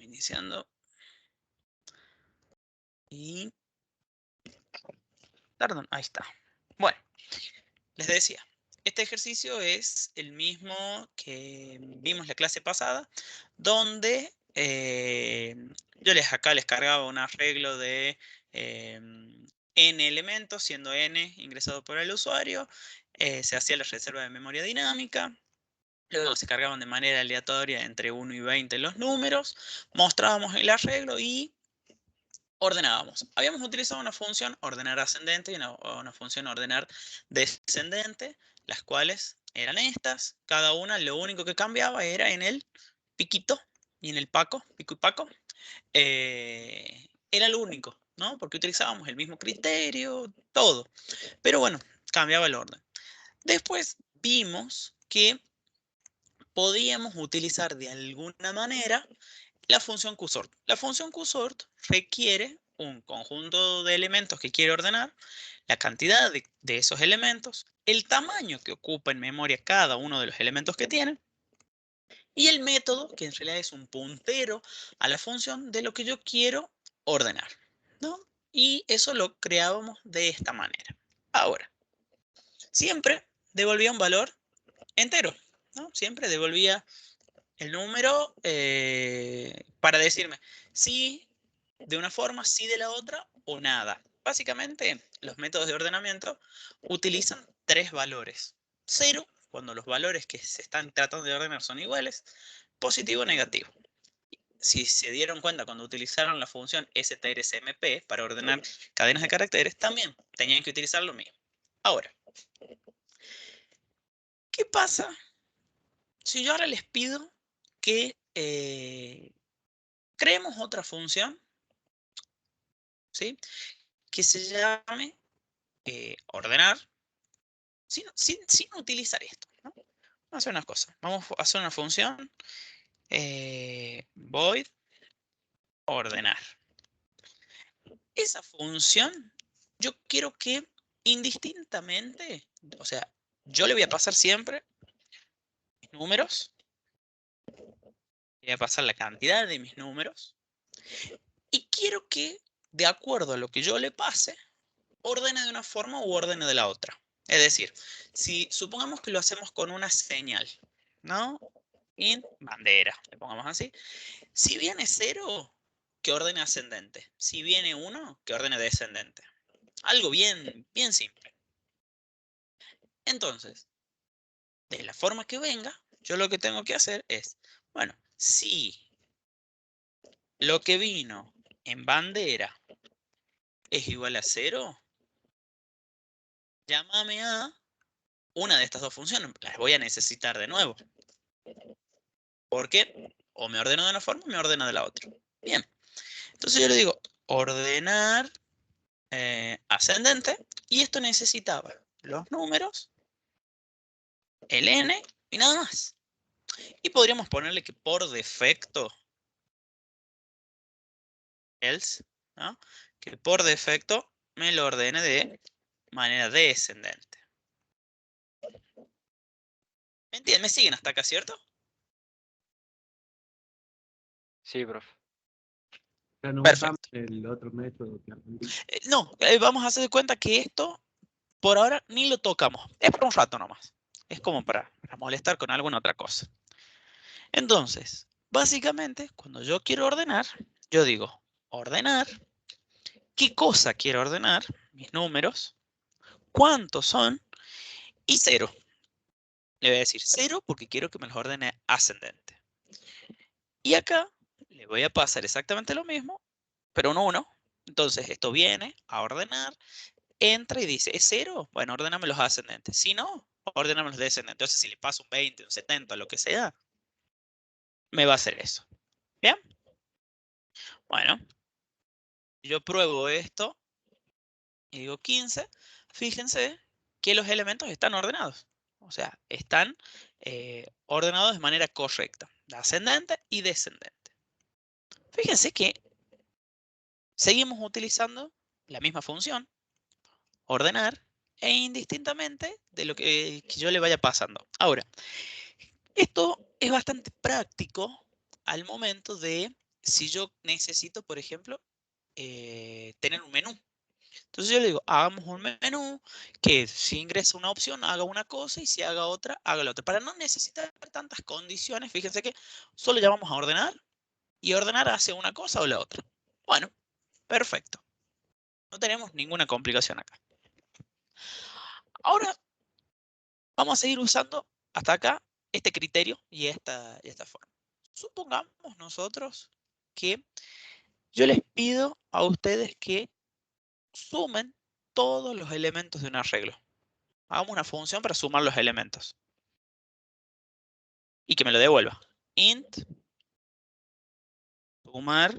iniciando. Y... Perdón, ahí está. Bueno, les decía, este ejercicio es el mismo que vimos la clase pasada, donde yo acá les cargaba un arreglo de n elementos, siendo n ingresado por el usuario, se hacía la reserva de memoria dinámica, luego se cargaban de manera aleatoria entre 1 y 20 los números, mostrábamos el arreglo y ordenábamos. Habíamos utilizado una función ordenar ascendente y una función ordenar descendente, las cuales eran estas. Cada una lo único que cambiaba era en el piquito y en el paco, pico y paco. Era lo único, ¿no? Porque utilizábamos el mismo criterio, todo. Pero bueno, cambiaba el orden. Después vimos que podíamos utilizar de alguna manera la función qsort. La función qsort requiere un conjunto de elementos que quiere ordenar, la cantidad de esos elementos, el tamaño que ocupa en memoria cada uno de los elementos que tiene, y el método, que en realidad es un puntero a la función de lo que yo quiero ordenar, ¿no? Y eso lo creábamos de esta manera. Ahora, siempre devolvía un valor entero, ¿no? Siempre devolvía el número para decirme sí de una forma, sí de la otra o nada. Básicamente, los métodos de ordenamiento utilizan tres valores. 0, cuando los valores que se están tratando de ordenar son iguales, positivo o negativo. Si se dieron cuenta cuando utilizaron la función strcmp para ordenar cadenas de caracteres, también tenían que utilizar lo mismo. Ahora, ¿qué pasa si yo ahora les pido que creemos otra función, ¿sí? Que se llame ordenar sin utilizar esto, ¿no? Vamos a hacer una cosa. Vamos a hacer una función void ordenar. Esa función yo quiero que indistintamente, o sea, yo le voy a pasar siempre mis números, le voy a pasar la cantidad de mis números y quiero que, de acuerdo a lo que yo le pase, ordene de una forma u ordene de la otra. Es decir, si supongamos que lo hacemos con una señal, ¿no? Int bandera, le pongamos así. Si viene 0, que ordene ascendente. Si viene 1, que ordene descendente. Algo bien, bien simple. Entonces, de la forma que venga, yo lo que tengo que hacer es, bueno, si lo que vino en bandera es igual a 0, llámame a una de estas dos funciones. Las voy a necesitar de nuevo. Porque o me ordeno de una forma o me ordena de la otra. Bien. Entonces yo le digo ordenar ascendente. Y esto necesitaba los números, el n y nada más. Y podríamos ponerle que por defecto, else, ¿no? Que por defecto me lo ordene de manera descendente. ¿Me entienden? ¿Me siguen hasta acá, cierto? Sí, profe. No Perfecto. el otro método que No, vamos a hacer de cuenta que esto por ahora ni lo tocamos. Es por un rato nomás. Es como para molestar con alguna otra cosa. Entonces, básicamente, cuando yo quiero ordenar, yo digo ordenar. ¿Qué cosa quiero ordenar? Mis números. ¿Cuántos son? Y 0. Le voy a decir 0 porque quiero que me los ordene ascendente. Y acá le voy a pasar exactamente lo mismo, pero un 1. Entonces, esto viene a ordenar, entra y dice, ¿es 0? Bueno, ordéname los ascendentes. Si no, ordéname los descendentes. Entonces, si le paso un 20, un 70, lo que sea, me va a hacer eso. ¿Bien? Bueno, yo pruebo esto y digo 15. Fíjense que los elementos están ordenados. O sea, están ordenados de manera correcta. Ascendente y descendente. Fíjense que seguimos utilizando la misma función, ordenar, e indistintamente de lo que yo le vaya pasando. Ahora, esto es bastante práctico al momento de si yo necesito, por ejemplo, tener un menú. Entonces yo le digo, hagamos un menú que si ingresa una opción, haga una cosa y si haga otra, haga la otra. Para no necesitar tantas condiciones, fíjense que solo llamamos a ordenar y ordenar hace una cosa o la otra. Bueno, perfecto. No tenemos ninguna complicación acá. Ahora vamos a seguir usando hasta acá este criterio y esta forma. Supongamos nosotros que yo les pido a ustedes que sumen todos los elementos de un arreglo. Hagamos una función para sumar los elementos. Y que me lo devuelva. Int sumar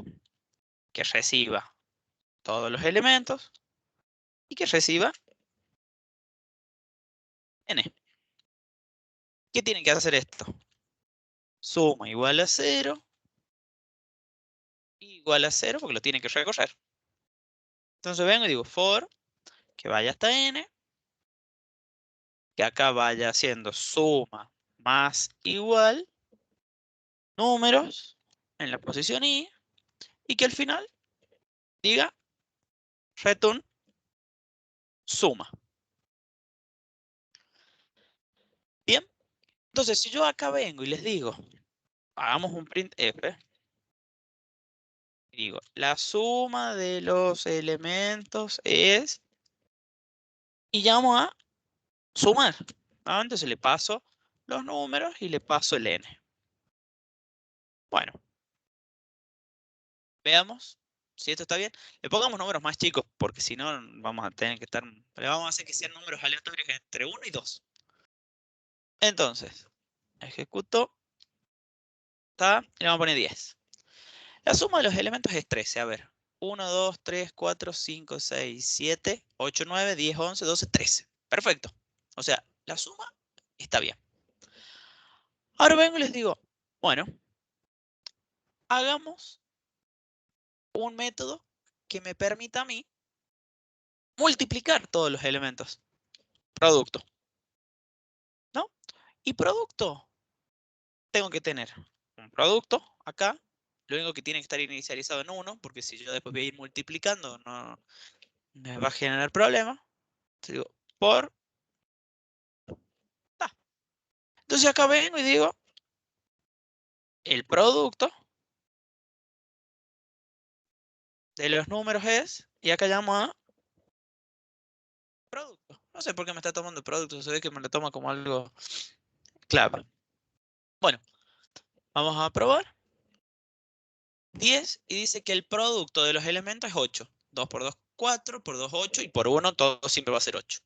que reciba todos los elementos y que reciba n. ¿Qué tiene que hacer esto? Suma igual a 0 igual a 0 porque lo tiene que recorrer. Entonces vengo y digo for que vaya hasta n, que acá vaya haciendo suma más igual números en la posición i y que al final diga return suma. Bien, entonces si yo acá vengo y les digo, hagamos un printf, y digo, la suma de los elementos es, y ya vamos a sumar. Entonces le paso los números y le paso el n. Bueno, veamos si esto está bien. Le pongamos números más chicos, porque si no vamos a tener que estar, le vamos a hacer que sean números aleatorios entre 1 y 2. Entonces, ejecuto, está, y le vamos a poner 10. La suma de los elementos es 13. A ver, 1, 2, 3, 4, 5, 6, 7, 8, 9, 10, 11, 12, 13. Perfecto. O sea, la suma está bien. Ahora vengo y les digo, bueno, hagamos un método que me permita a mí multiplicar todos los elementos. Producto. ¿No? Y producto, tengo que tener un producto acá. Lo único que tiene que estar inicializado en 1, porque si yo después voy a ir multiplicando, no me va a generar problema. Entonces digo, por ta. Entonces acá vengo y digo, el producto de los números es, y acá llamo a producto. No sé por qué me está tomando producto, se ve que me lo toma como algo clave. Bueno, vamos a probar. 10 y dice que el producto de los elementos es 8. 2 por 2, 4, por 2, 8 y por 1 todo siempre va a ser 8.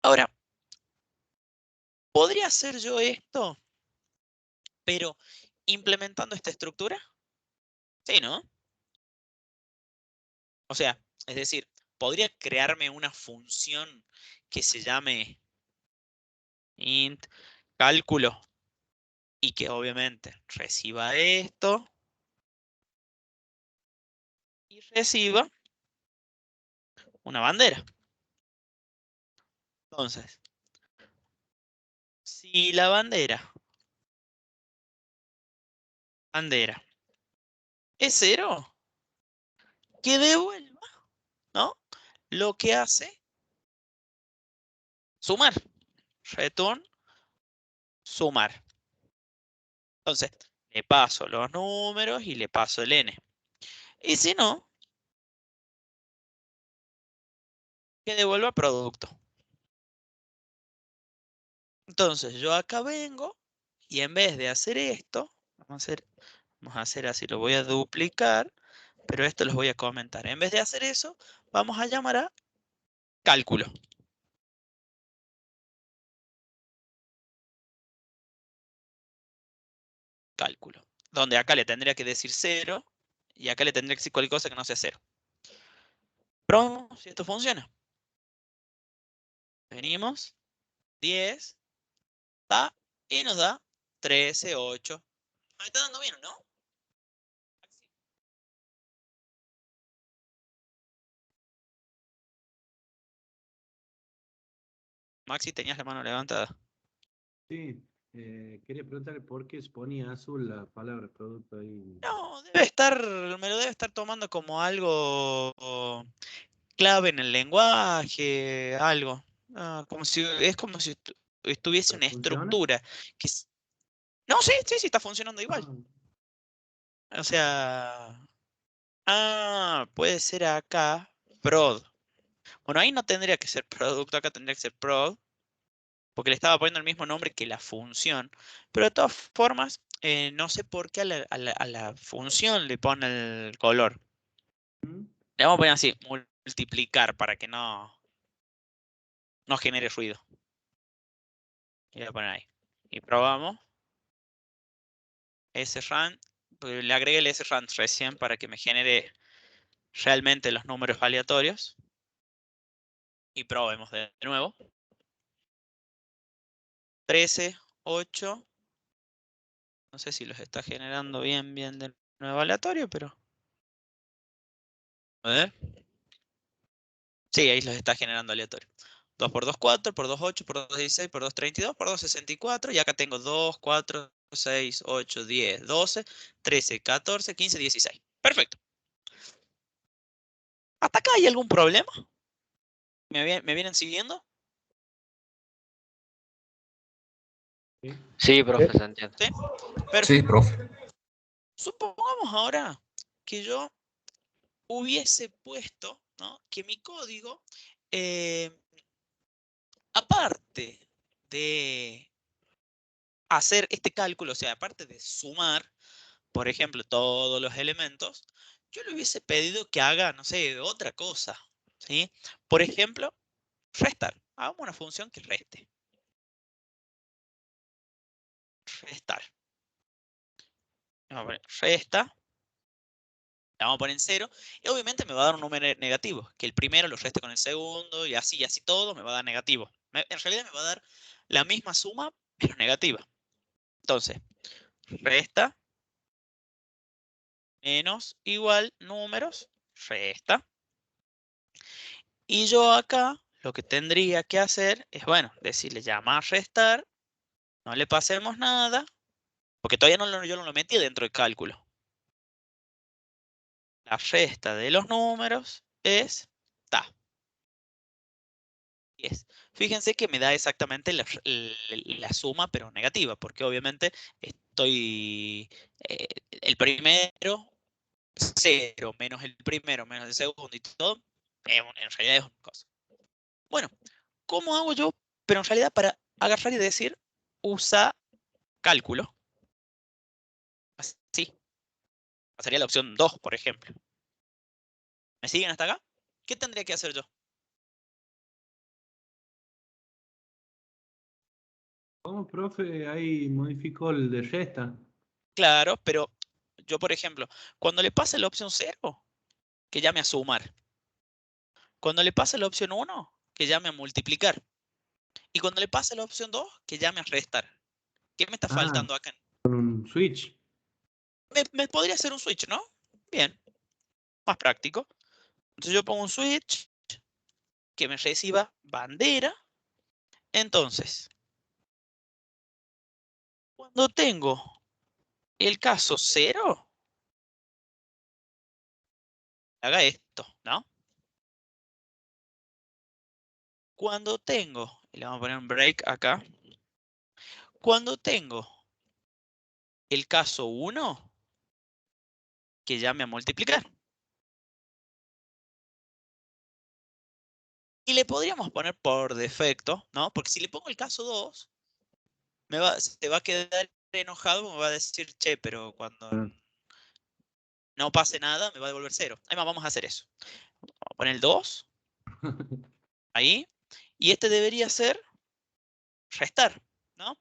Ahora, ¿podría hacer yo esto, pero implementando esta estructura? Sí, ¿no? O sea, es decir, podría crearme una función que se llame int cálculo y que obviamente reciba esto y reciba una bandera. Entonces, si la bandera es 0, que devuelva, ¿no? Lo que hace sumar. Return sumar. Entonces, le paso los números y le paso el n. Y si no, que devuelva producto. Entonces, yo acá vengo y en vez de hacer esto, vamos a hacer así, lo voy a duplicar, pero esto los voy a comentar. En vez de hacer eso, vamos a llamar a cálculo. Cálculo. Donde acá le tendría que decir 0 y acá le tendría que decir cualquier cosa que no sea 0. Probemos si esto funciona. Venimos, 10, ta, y nos da 13, 8. Me está dando bien, ¿no? Maxi, tenías la mano levantada. Sí, Quería preguntarle por qué se ponía azul la palabra producto ahí. No, debe estar, me lo debe estar tomando como algo clave en el lenguaje, algo. Como si, es como si estuviese ¿Pero una funciona? estructura. No, sí, sí, sí, está funcionando igual. Ah, O sea, puede ser acá prod. Bueno, ahí no tendría que ser producto, acá tendría que ser prod, porque le estaba poniendo el mismo nombre que la función. Pero de todas formas, no sé por qué a la función le pone el color. ¿mm? Le vamos a poner así, multiplicar, para que no genere ruido. Y voy a poner ahí. Y probamos. srun, pues le agregué el srun recién para que me genere realmente los números aleatorios. Y probemos de nuevo. 13, 8. No sé si los está generando bien de nuevo aleatorio, pero... A ver. Sí, ahí los está generando aleatorio. 2 por 2, 4, por 2, 8, por 2, 16, por 2, 32, por 2, 64. Y acá tengo 2, 4, 6, 8, 10, 12, 13, 14, 15, 16. Perfecto. ¿Hasta acá hay algún problema? ¿Me vienen siguiendo? ¿Sí? Sí, profe, se entiende. ¿Sí? Sí, Perfecto. profe. Supongamos ahora que yo hubiese puesto, ¿no?, que mi código, eh, aparte de hacer este cálculo, o sea, aparte de sumar, por ejemplo, todos los elementos, yo le hubiese pedido que haga, no sé, otra cosa, ¿sí? Por ejemplo, restar. Hagamos una función que reste. Restar. Vamos a poner resta. La vamos a poner en 0. Y obviamente me va a dar un número negativo. Que el primero lo reste con el segundo y así todo me va a dar negativo. En realidad me va a dar la misma suma, pero negativa. Entonces, resta menos igual números, resta. Y yo acá lo que tendría que hacer es, bueno, decirle llamar restar, no le pasemos nada, porque todavía yo no lo metí dentro del cálculo. La resta de los números es ta. 10. Fíjense que me da exactamente la suma, pero negativa, porque obviamente el primero, 0, menos el primero, menos el segundo y todo, en realidad es una cosa. Bueno, ¿cómo hago yo? Pero en realidad para agarrar y decir, usa cálculo. Así. Sería la opción 2, por ejemplo. ¿Me siguen hasta acá? ¿Qué tendría que hacer yo? ¿Cómo, profe? Ahí modificó el de resta. Claro, pero yo, por ejemplo, cuando le pase la opción 0, que llame a sumar. Cuando le pase la opción 1, que llame a multiplicar. Y cuando le pase la opción 2, que llame a restar. ¿Qué me está Ah, faltando acá? con un switch. Me podría hacer un switch, ¿no? Bien, más práctico. Entonces yo pongo un switch que me reciba bandera. Entonces, cuando tengo el caso 0, haga esto, ¿no? Cuando tengo, y le vamos a poner un break acá. Cuando tengo el caso 1, que llame a multiplicar. Y le podríamos poner por defecto, ¿no? Porque si le pongo el caso 2, se va a quedar enojado, me va a decir, che, pero cuando Ah, no pase nada, me va a devolver 0. Además, vamos a hacer eso. Vamos a poner el 2, ahí. Y este debería ser restar, ¿no?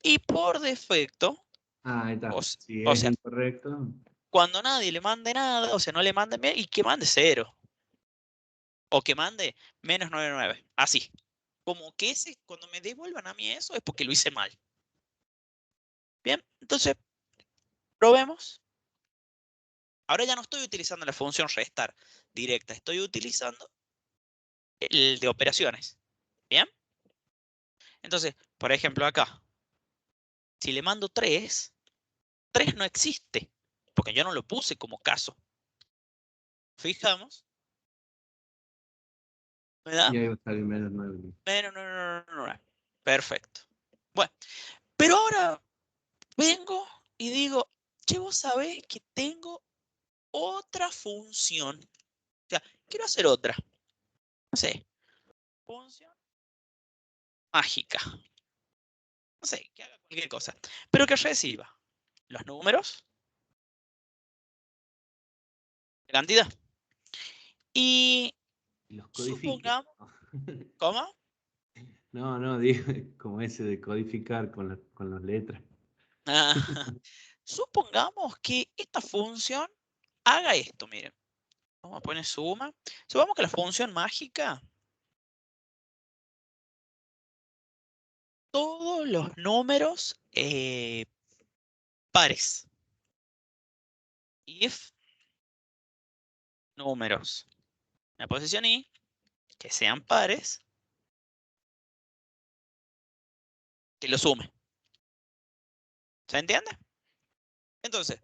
Y por defecto, ahí está. o, Si o es sea, incorrecto. cuando nadie le mande nada, o sea, no le manden bien, y que mande 0. O que mande menos 99. Así. Como que cuando me devuelvan a mí eso, es porque lo hice mal. Bien, entonces, probemos. Ahora ya no estoy utilizando la función restar directa, estoy utilizando el de operaciones. ¿Bien? Entonces, por ejemplo, acá Si le mando 3, 3 no existe, porque yo no lo puse como caso. Fijamos. ¿Me da? Y ahí va a salir menos 9. Menos 9. Perfecto. Bueno, pero ahora vengo y digo, che, vos sabés que tengo otra función. O sea, quiero hacer otra. No sé. Función mágica. No sé, que haga cualquier cosa. Pero que reciba los números, la cantidad. Y Los codifique. supongamos, ¿cómo? No, digo, como ese de codificar con las letras. Ah, supongamos que esta función haga esto, miren. Vamos a poner suma. Supongamos que la función mágica, todos los números pares. If números en la posición i que sean pares, que lo sume. ¿Se entiende? Entonces,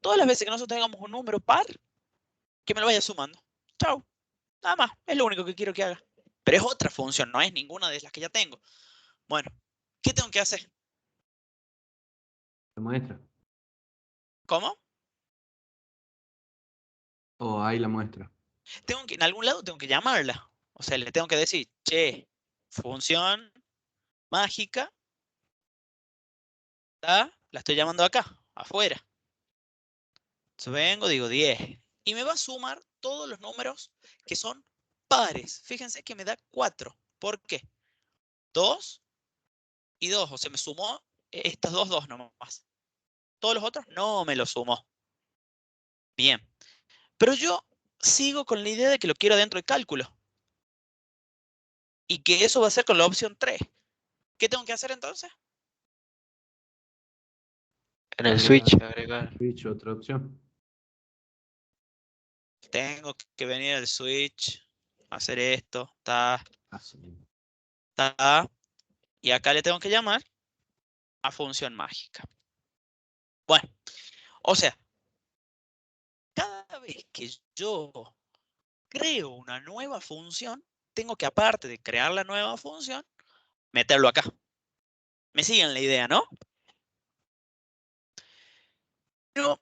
todas las veces que nosotros tengamos un número par, que me lo vaya sumando. Chau. Nada más. Es lo único que quiero que haga. Pero es otra función, no es ninguna de las que ya tengo. Bueno, ¿qué tengo que hacer? ¿La muestra? ¿Cómo? O ahí la muestra. Tengo que, en algún lado tengo que llamarla. O sea, le tengo que decir, che, función mágica, la estoy llamando acá, afuera. Entonces vengo, digo 10. Y me va a sumar todos los números que son pares. Fíjense que me da 4. ¿Por qué? 2 y 2. O sea, me sumó estas dos nomás. Todos los otros no me los sumó. Bien. Pero yo sigo con la idea de que lo quiero dentro de cálculo. Y que eso va a ser con la opción 3. ¿Qué tengo que hacer entonces? En el Agregar. switch, agregar. Switch, otra opción. Tengo que venir al switch, hacer esto, ta, Así. ta. Y acá le tengo que llamar a función mágica. Bueno, o sea, cada vez que yo creo una nueva función, tengo que, aparte de crear la nueva función, meterlo acá. ¿Me siguen la idea, no? Pero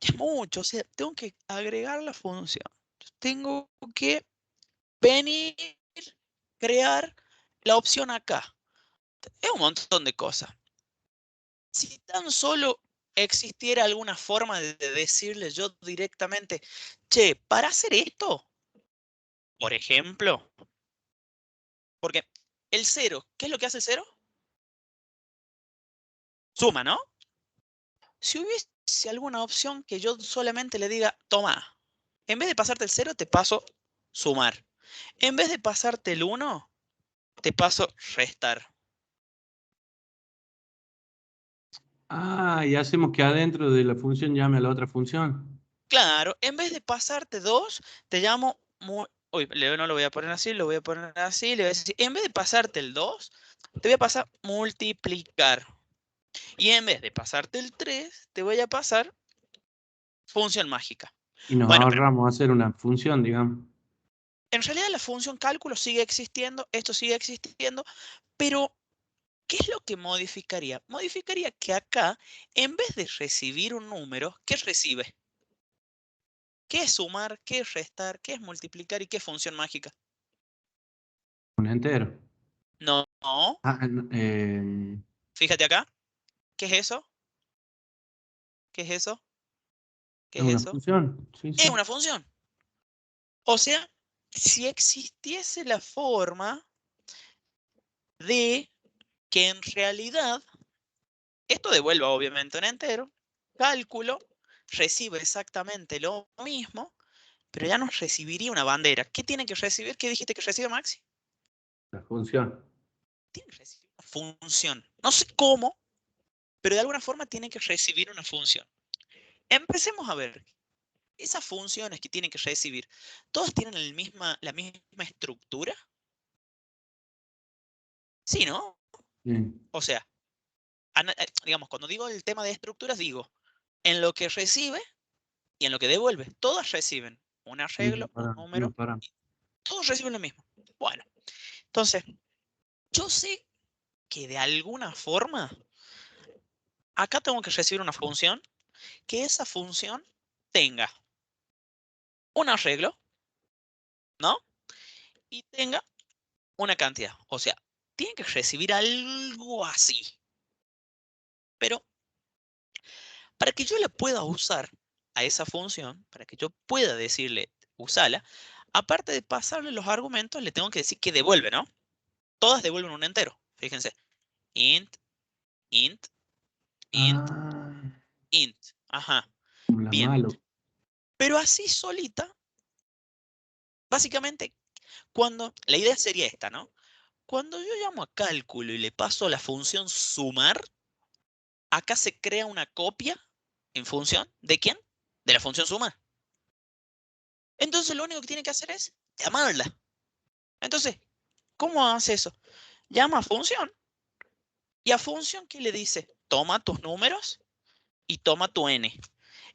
es mucho, o sea, tengo que agregar la función. Tengo que venir, crear la opción acá. Es un montón de cosas. Si tan solo existiera alguna forma de decirle yo directamente, che, para hacer esto, por ejemplo, porque el 0, ¿qué es lo que hace el 0? Suma, ¿no? Si hubiese alguna opción que yo solamente le diga, toma, en vez de pasarte el 0, te paso sumar. En vez de pasarte el 1, te paso restar. Ah, y hacemos que adentro de la función llame a la otra función. Claro, en vez de pasarte 2, te llamo... Uy, no lo voy a poner así, lo voy a poner así. Le voy a decir, en vez de pasarte el 2, te voy a pasar multiplicar. Y en vez de pasarte el 3, te voy a pasar función mágica. Y nos Bueno, pero ahorramos hacer una función, digamos. en realidad la función cálculo sigue existiendo, esto sigue existiendo, pero ¿qué es lo que modificaría? Modificaría que acá, en vez de recibir un número, ¿qué recibe? ¿Qué es sumar? ¿Qué es restar? ¿Qué es multiplicar? ¿Y qué es función mágica? Un entero. No, Ah, fíjate acá. ¿Qué es eso? ¿Qué es eso? ¿Qué es es una eso? función. Sí, Es sí. una función. O sea, si existiese la forma de que en realidad esto devuelva obviamente un entero, cálculo, recibe exactamente lo mismo, pero ya no recibiría una bandera. ¿Qué tiene que recibir? ¿Qué dijiste que recibe Maxi? La función. Tiene que recibir una función. No sé cómo, pero de alguna forma tiene que recibir una función. Empecemos a ver. Esas funciones que tienen que recibir, ¿todas tienen la misma estructura? Sí, ¿no? Bien. O sea, digamos, cuando digo el tema de estructuras, digo en lo que recibe y en lo que devuelve. Todas reciben un arreglo, un número, todos reciben lo mismo. Bueno, entonces, yo sé que de alguna forma, acá tengo que recibir una función, que esa función tenga un arreglo, ¿no? Y tenga una cantidad. O sea, tiene que recibir algo así. Pero para que yo la pueda usar a esa función, para que yo pueda decirle, usala, aparte de pasarle los argumentos, le tengo que decir que devuelve, ¿no? Todas devuelven un entero. Fíjense. Int, int, int, Ah, int. Ajá. como la Bien. malo. Pero así solita, básicamente, la idea sería esta, ¿no? Cuando yo llamo a cálculo y le paso la función sumar, acá se crea una copia en función ¿de quién? De la función sumar. Entonces lo único que tiene que hacer es llamarla. Entonces, ¿cómo hace eso? Llama a función. Y a función, ¿qué le dice? Toma tus números y toma tu n.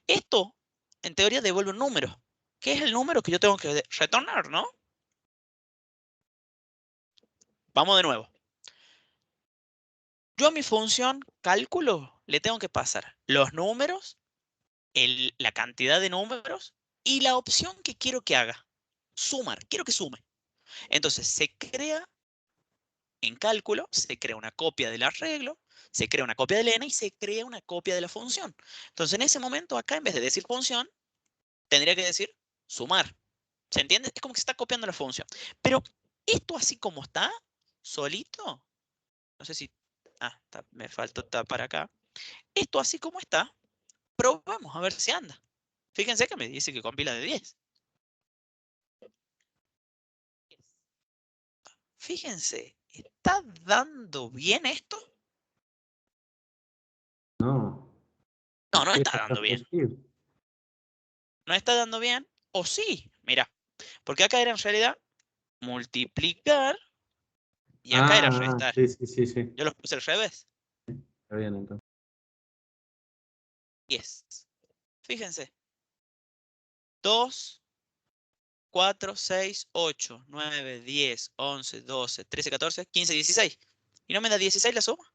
Esto, en teoría, devuelve un número. ¿Qué es el número que yo tengo que retornar, no? Vamos de nuevo. Yo a mi función cálculo le tengo que pasar los números, la cantidad de números y la opción que quiero que haga. Sumar, quiero que sume. Entonces se crea en cálculo, se crea una copia del arreglo, se crea una copia del n y se crea una copia de la función. Entonces en ese momento acá en vez de decir función, tendría que decir sumar. ¿Se entiende? Es como que se está copiando la función. Pero esto así como está, solito, no sé si... Ah, me faltó tapar acá. Esto así como está, probamos a ver si anda. Fíjense que me dice que compila de 10. Fíjense, ¿está dando bien esto? No. No, no ¿Qué está pasa dando bien. posible? No está dando bien, o sí, mira, porque acá era en realidad multiplicar y acá era restar. Sí, sí, sí, sí. Yo los puse al revés. Está bien entonces. 10. Fíjense. 2, 4, 6, 8, 9, 10, 11, 12, 13, 14, 15, 16. ¿Y no me da 16 la suma?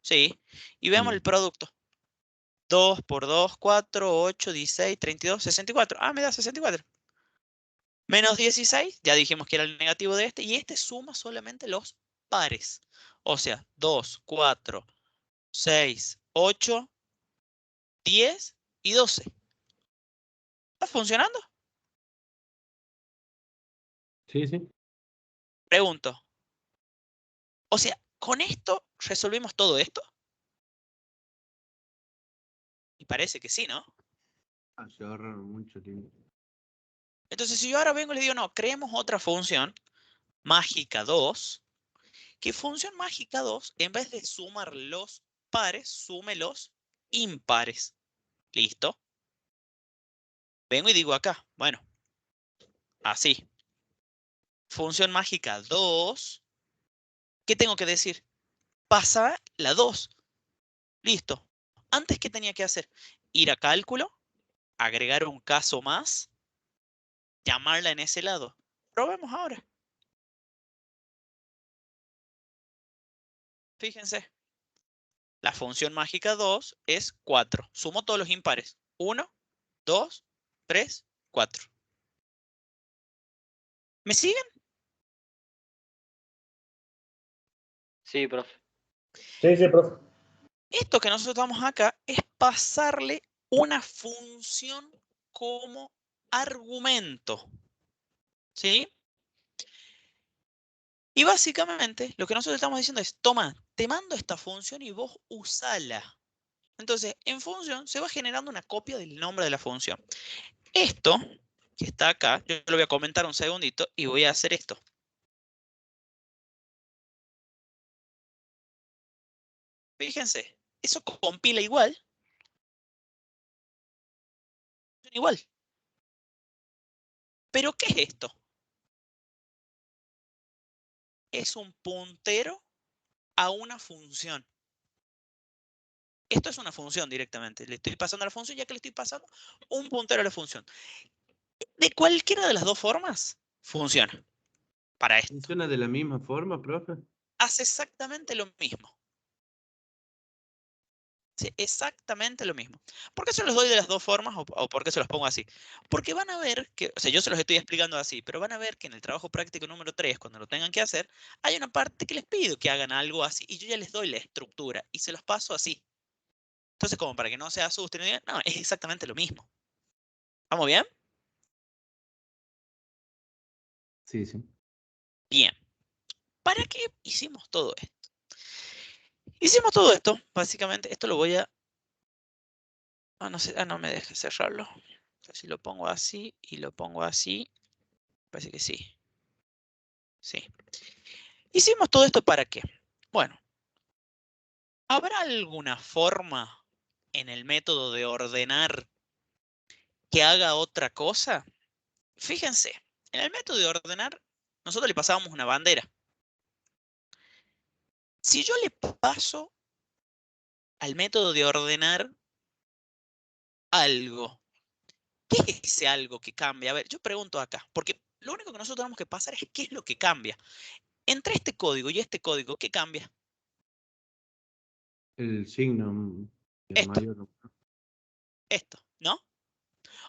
Sí. Y veamos el producto. 2 por 2, 4, 8, 16, 32, 64. Ah, me da 64. Menos 16, ya dijimos que era el negativo de este, y este suma solamente los pares. O sea, 2, 4, 6, 8, 10 y 12. ¿Está funcionando? Sí, sí. Pregunto. O sea, ¿con esto resolvimos todo esto? Y parece que sí, ¿no? Se ahorraron mucho tiempo. Entonces, si yo ahora vengo y le digo, no, creemos otra función, mágica 2, que función mágica 2, en vez de sumar los pares, sume los impares. ¿Listo? Vengo y digo acá, bueno, así. Función mágica 2, ¿qué tengo que decir? Pasa la 2. Listo. Antes, ¿qué tenía que hacer? Ir a cálculo, agregar un caso más, llamarla en ese lado. Probemos ahora. Fíjense. La función mágica 2 es 4. Sumo todos los impares. 1, 2, 3, 4. ¿Me siguen? Sí, profe. Sí, sí, profe. Esto que nosotros damos acá es pasarle una función como argumento. ¿Sí? Y básicamente lo que nosotros estamos diciendo es, toma, te mando esta función y vos usala. Entonces, en función se va generando una copia del nombre de la función. Esto que está acá, yo lo voy a comentar un segundito y voy a hacer esto. Fíjense, eso compila igual. Igual. ¿Pero qué es esto? Es un puntero a una función. Esto es una función directamente. Le estoy pasando a la función ya que le estoy pasando un puntero a la función. De cualquiera de las dos formas, funciona para esto. ¿Funciona de la misma forma, profe? Hace exactamente lo mismo. Sí, exactamente lo mismo. ¿Por qué se los doy de las dos formas o por qué se los pongo así? Porque van a ver que, o sea, yo se los estoy explicando así, pero van a ver que en el trabajo práctico número 3, cuando lo tengan que hacer, hay una parte que les pido que hagan algo así y yo ya les doy la estructura y se los paso así. Entonces, como para que no se asusten y digan, no, es exactamente lo mismo. ¿Vamos bien? Sí, sí. Bien. ¿Para qué hicimos todo esto? Hicimos todo esto, básicamente, esto lo voy a... Ah, no sé, no me deje cerrarlo. O sea, si lo pongo así y lo pongo así, parece que sí. Sí. Hicimos todo esto ¿para qué? Bueno, ¿habrá alguna forma en el método de ordenar que haga otra cosa? Fíjense, en el método de ordenar, nosotros le pasábamos una bandera. Si yo le paso al método de ordenar algo, ¿qué es ese algo que cambia? A ver, yo pregunto acá, porque lo único que nosotros tenemos que pasar es qué es lo que cambia. Entre este código y este código, ¿qué cambia? El signo Esto, mayor. esto, ¿no?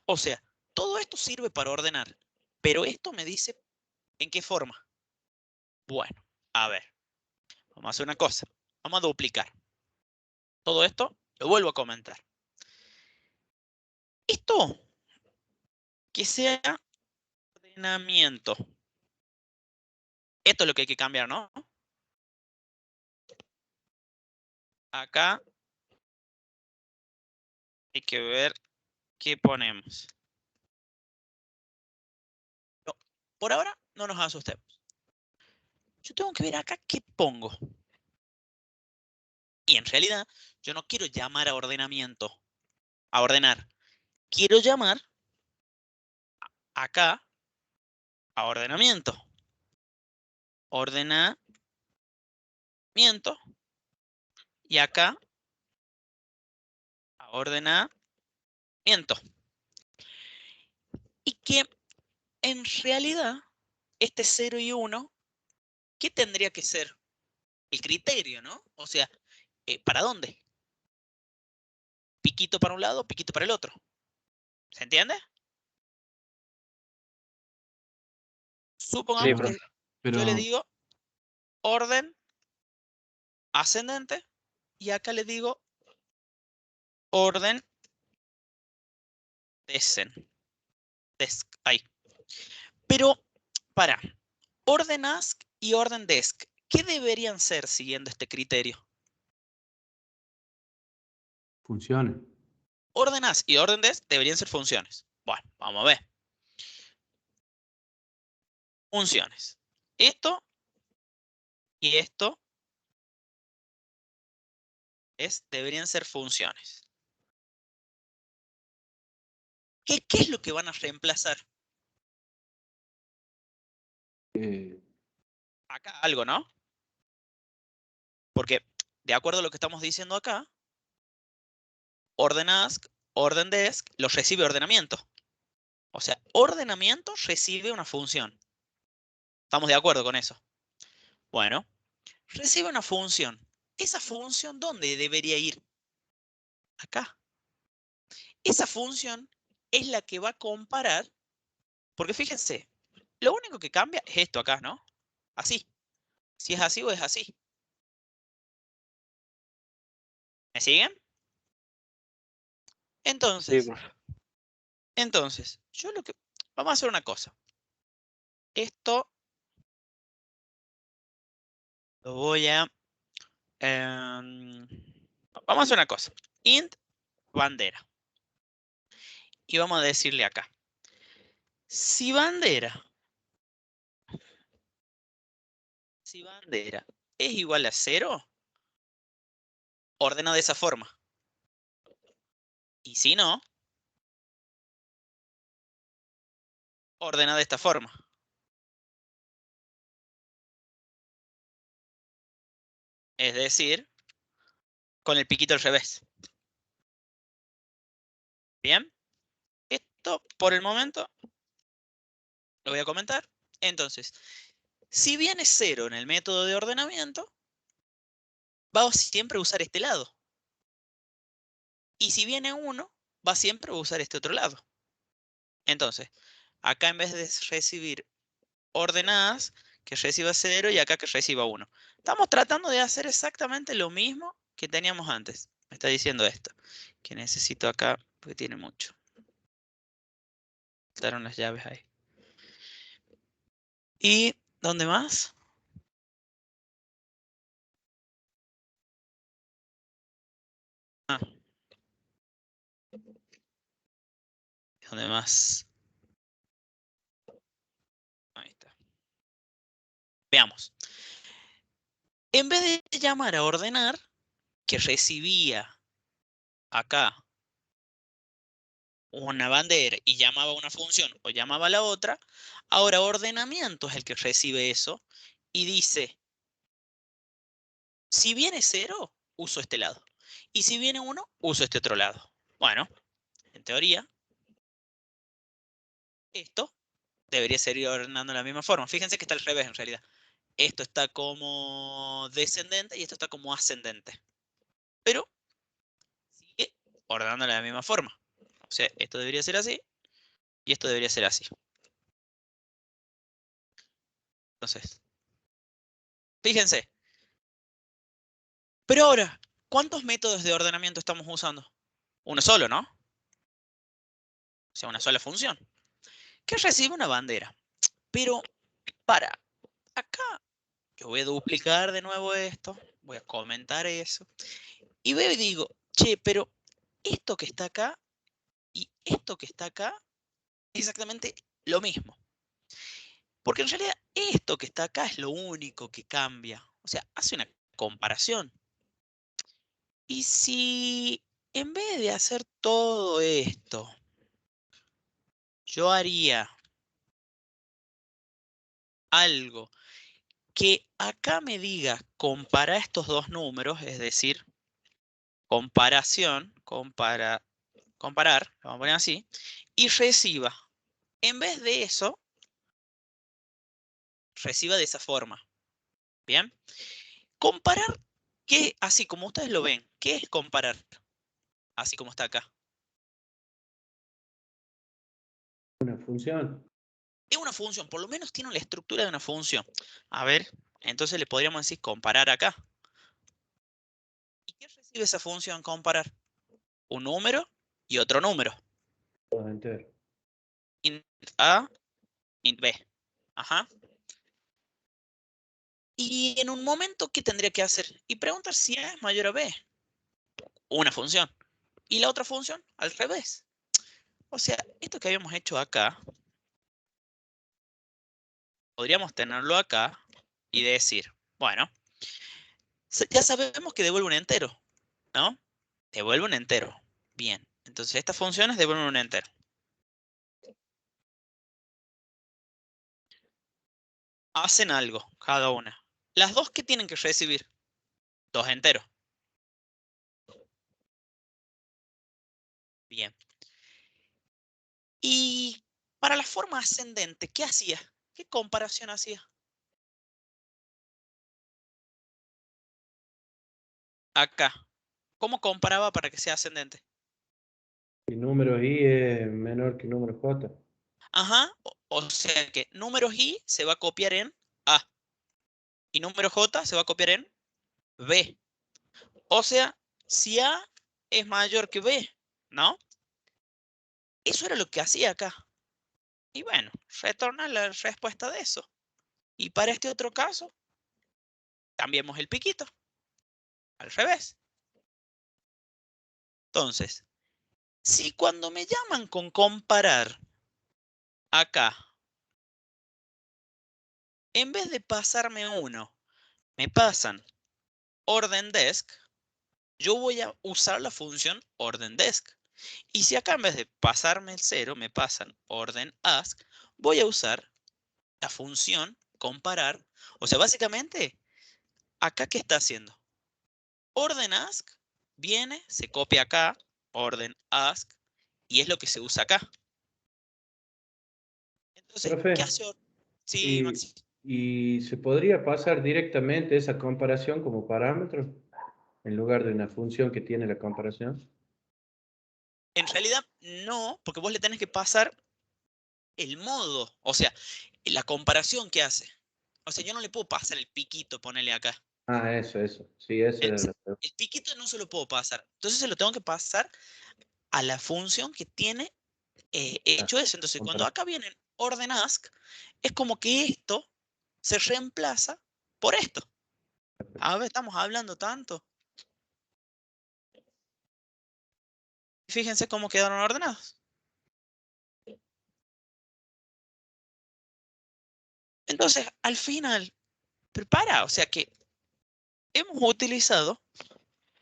O sea, todo esto sirve para ordenar, pero esto me dice en qué forma. Bueno, a ver, vamos a hacer una cosa. Vamos a duplicar. Todo esto lo vuelvo a comentar. Esto que sea ordenamiento. Esto es lo que hay que cambiar, ¿no? Acá hay que ver qué ponemos. No, por ahora no nos asustemos. Yo tengo que ver acá qué pongo. Y en realidad yo no quiero llamar a ordenamiento, a ordenar. Quiero llamar acá a ordenamiento. Ordenamiento. Y acá a ordenamiento. Y que en realidad este 0 y 1, ¿qué tendría que ser? El criterio, ¿no? O sea, ¿para dónde? Piquito para un lado, piquito para el otro. ¿Se entiende? Sí, Supongamos profe. que yo le Pero, digo orden ascendente y acá le digo orden ahí. Pero, para, orden ask y orden desc, ¿qué deberían ser siguiendo este criterio? funciona. Orden ask y orden desc deberían ser funciones. Bueno, vamos a ver. Funciones. Esto y esto deberían ser funciones. ¿Qué es lo que van a reemplazar? Eh, Acá algo, ¿no? Porque, de acuerdo a lo que estamos diciendo acá, orden ask, orden desc, los recibe ordenamiento. O sea, ordenamiento recibe una función. ¿Estamos de acuerdo con eso? Bueno, recibe una función. ¿Esa función dónde debería ir? Acá. Esa función es la que va a comparar, porque fíjense, lo único que cambia es esto acá, ¿no? Así. Si es así o es así. ¿Me siguen? Sí, Entonces, profe. yo lo que... Vamos a hacer una cosa. Esto lo voy a... vamos a hacer una cosa. Int bandera. Y vamos a decirle acá. Si bandera es igual a 0, ordena de esa forma. Y si no, ordena de esta forma. Es decir, con el piquito al revés. Bien. Esto, por el momento, lo voy a comentar. Entonces, si viene 0 en el método de ordenamiento, va siempre a usar este lado. Y si viene 1, va siempre a usar este otro lado. Entonces, acá en vez de recibir ordenadas, que reciba 0 y acá que reciba 1. Estamos tratando de hacer exactamente lo mismo que teníamos antes. Me está diciendo esto. Que necesito acá, porque tiene mucho. Quedaron las llaves ahí. ¿Y dónde más? Ah. ¿Dónde más? Ahí está. Veamos. En vez de llamar a ordenar, que recibía acá una bandera y llamaba a una función o llamaba a la otra, ahora ordenamiento es el que recibe eso y dice, si viene 0, uso este lado. Y si viene 1, uso este otro lado. Bueno, en teoría, esto debería seguir ordenando de la misma forma. Fíjense que está al revés en realidad. Esto está como descendente y esto está como ascendente. Pero sigue ordenando de la misma forma. O sea, esto debería ser así y esto debería ser así. Entonces, fíjense. Pero ahora, ¿cuántos métodos de ordenamiento estamos usando? Uno solo, ¿no? O sea, una sola función. Que recibe una bandera. Pero, para, acá yo voy a duplicar de nuevo esto. Voy a comentar eso. Y veo y digo, che, pero esto que está acá y esto que está acá es exactamente lo mismo. Porque en realidad esto que está acá es lo único que cambia. O sea, hace una comparación. Y si en vez de hacer todo esto, yo haría algo que acá me diga compara estos dos números, es decir, comparación, comparar, vamos a poner así, y reciba. En vez de eso, reciba de esa forma. Bien. Comparar, ¿qué? Así como ustedes lo ven, ¿qué es comparar? Así como está acá. Una función. Es una función, por lo menos tiene la estructura de una función. A ver, entonces le podríamos decir comparar acá. ¿Y qué recibe esa función comparar? Un número y otro número. Todo entero. Int A, int B. Ajá. Y en un momento, ¿qué tendría que hacer? Y preguntar si A es mayor a B. Una función. Y la otra función, al revés. O sea, esto que habíamos hecho acá, podríamos tenerlo acá y decir, bueno, ya sabemos que devuelve un entero, ¿no? Devuelve un entero. Bien. Entonces estas funciones devuelven un entero. Hacen algo, cada una. Las dos, ¿qué tienen que recibir? Dos enteros. Bien. Y para la forma ascendente, ¿qué hacía? ¿Qué comparación hacía? Acá. ¿Cómo comparaba para que sea ascendente? Y número i es menor que número j. Ajá. O sea que números i se va a copiar en A. Y número j se va a copiar en B. O sea, si A es mayor que B, ¿no? Eso era lo que hacía acá. Y bueno, retorna la respuesta de eso. Y para este otro caso, cambiemos el piquito. Al revés. Entonces, si cuando me llaman con comparar acá, en vez de pasarme uno, me pasan ordenDesc, yo voy a usar la función ordenDesc. Y si acá en vez de pasarme el 0, me pasan ordenAsk, voy a usar la función comparar. O sea, básicamente, acá, ¿qué está haciendo? OrdenAsk viene, se copia acá, orden ask, y es lo que se usa acá. Entonces, ¿qué Profe, hace? Sí, y, Maxi. y se podría pasar directamente esa comparación como parámetro en lugar de una función que tiene la comparación. En realidad, no, porque vos le tenés que pasar el modo, o sea, la comparación que hace. O sea, yo no le puedo pasar el piquito, ponerle acá. Ah, eso. Sí, esa El, era la pregunta. el piquito no se lo puedo pasar. Entonces se lo tengo que pasar a la función que tiene hecho eso. Entonces, cuando Comparación. acá viene orden ask, es como que esto se reemplaza por esto. A ver, estamos hablando tanto. Fíjense cómo quedaron ordenados. Entonces, al final, prepara, o sea que hemos utilizado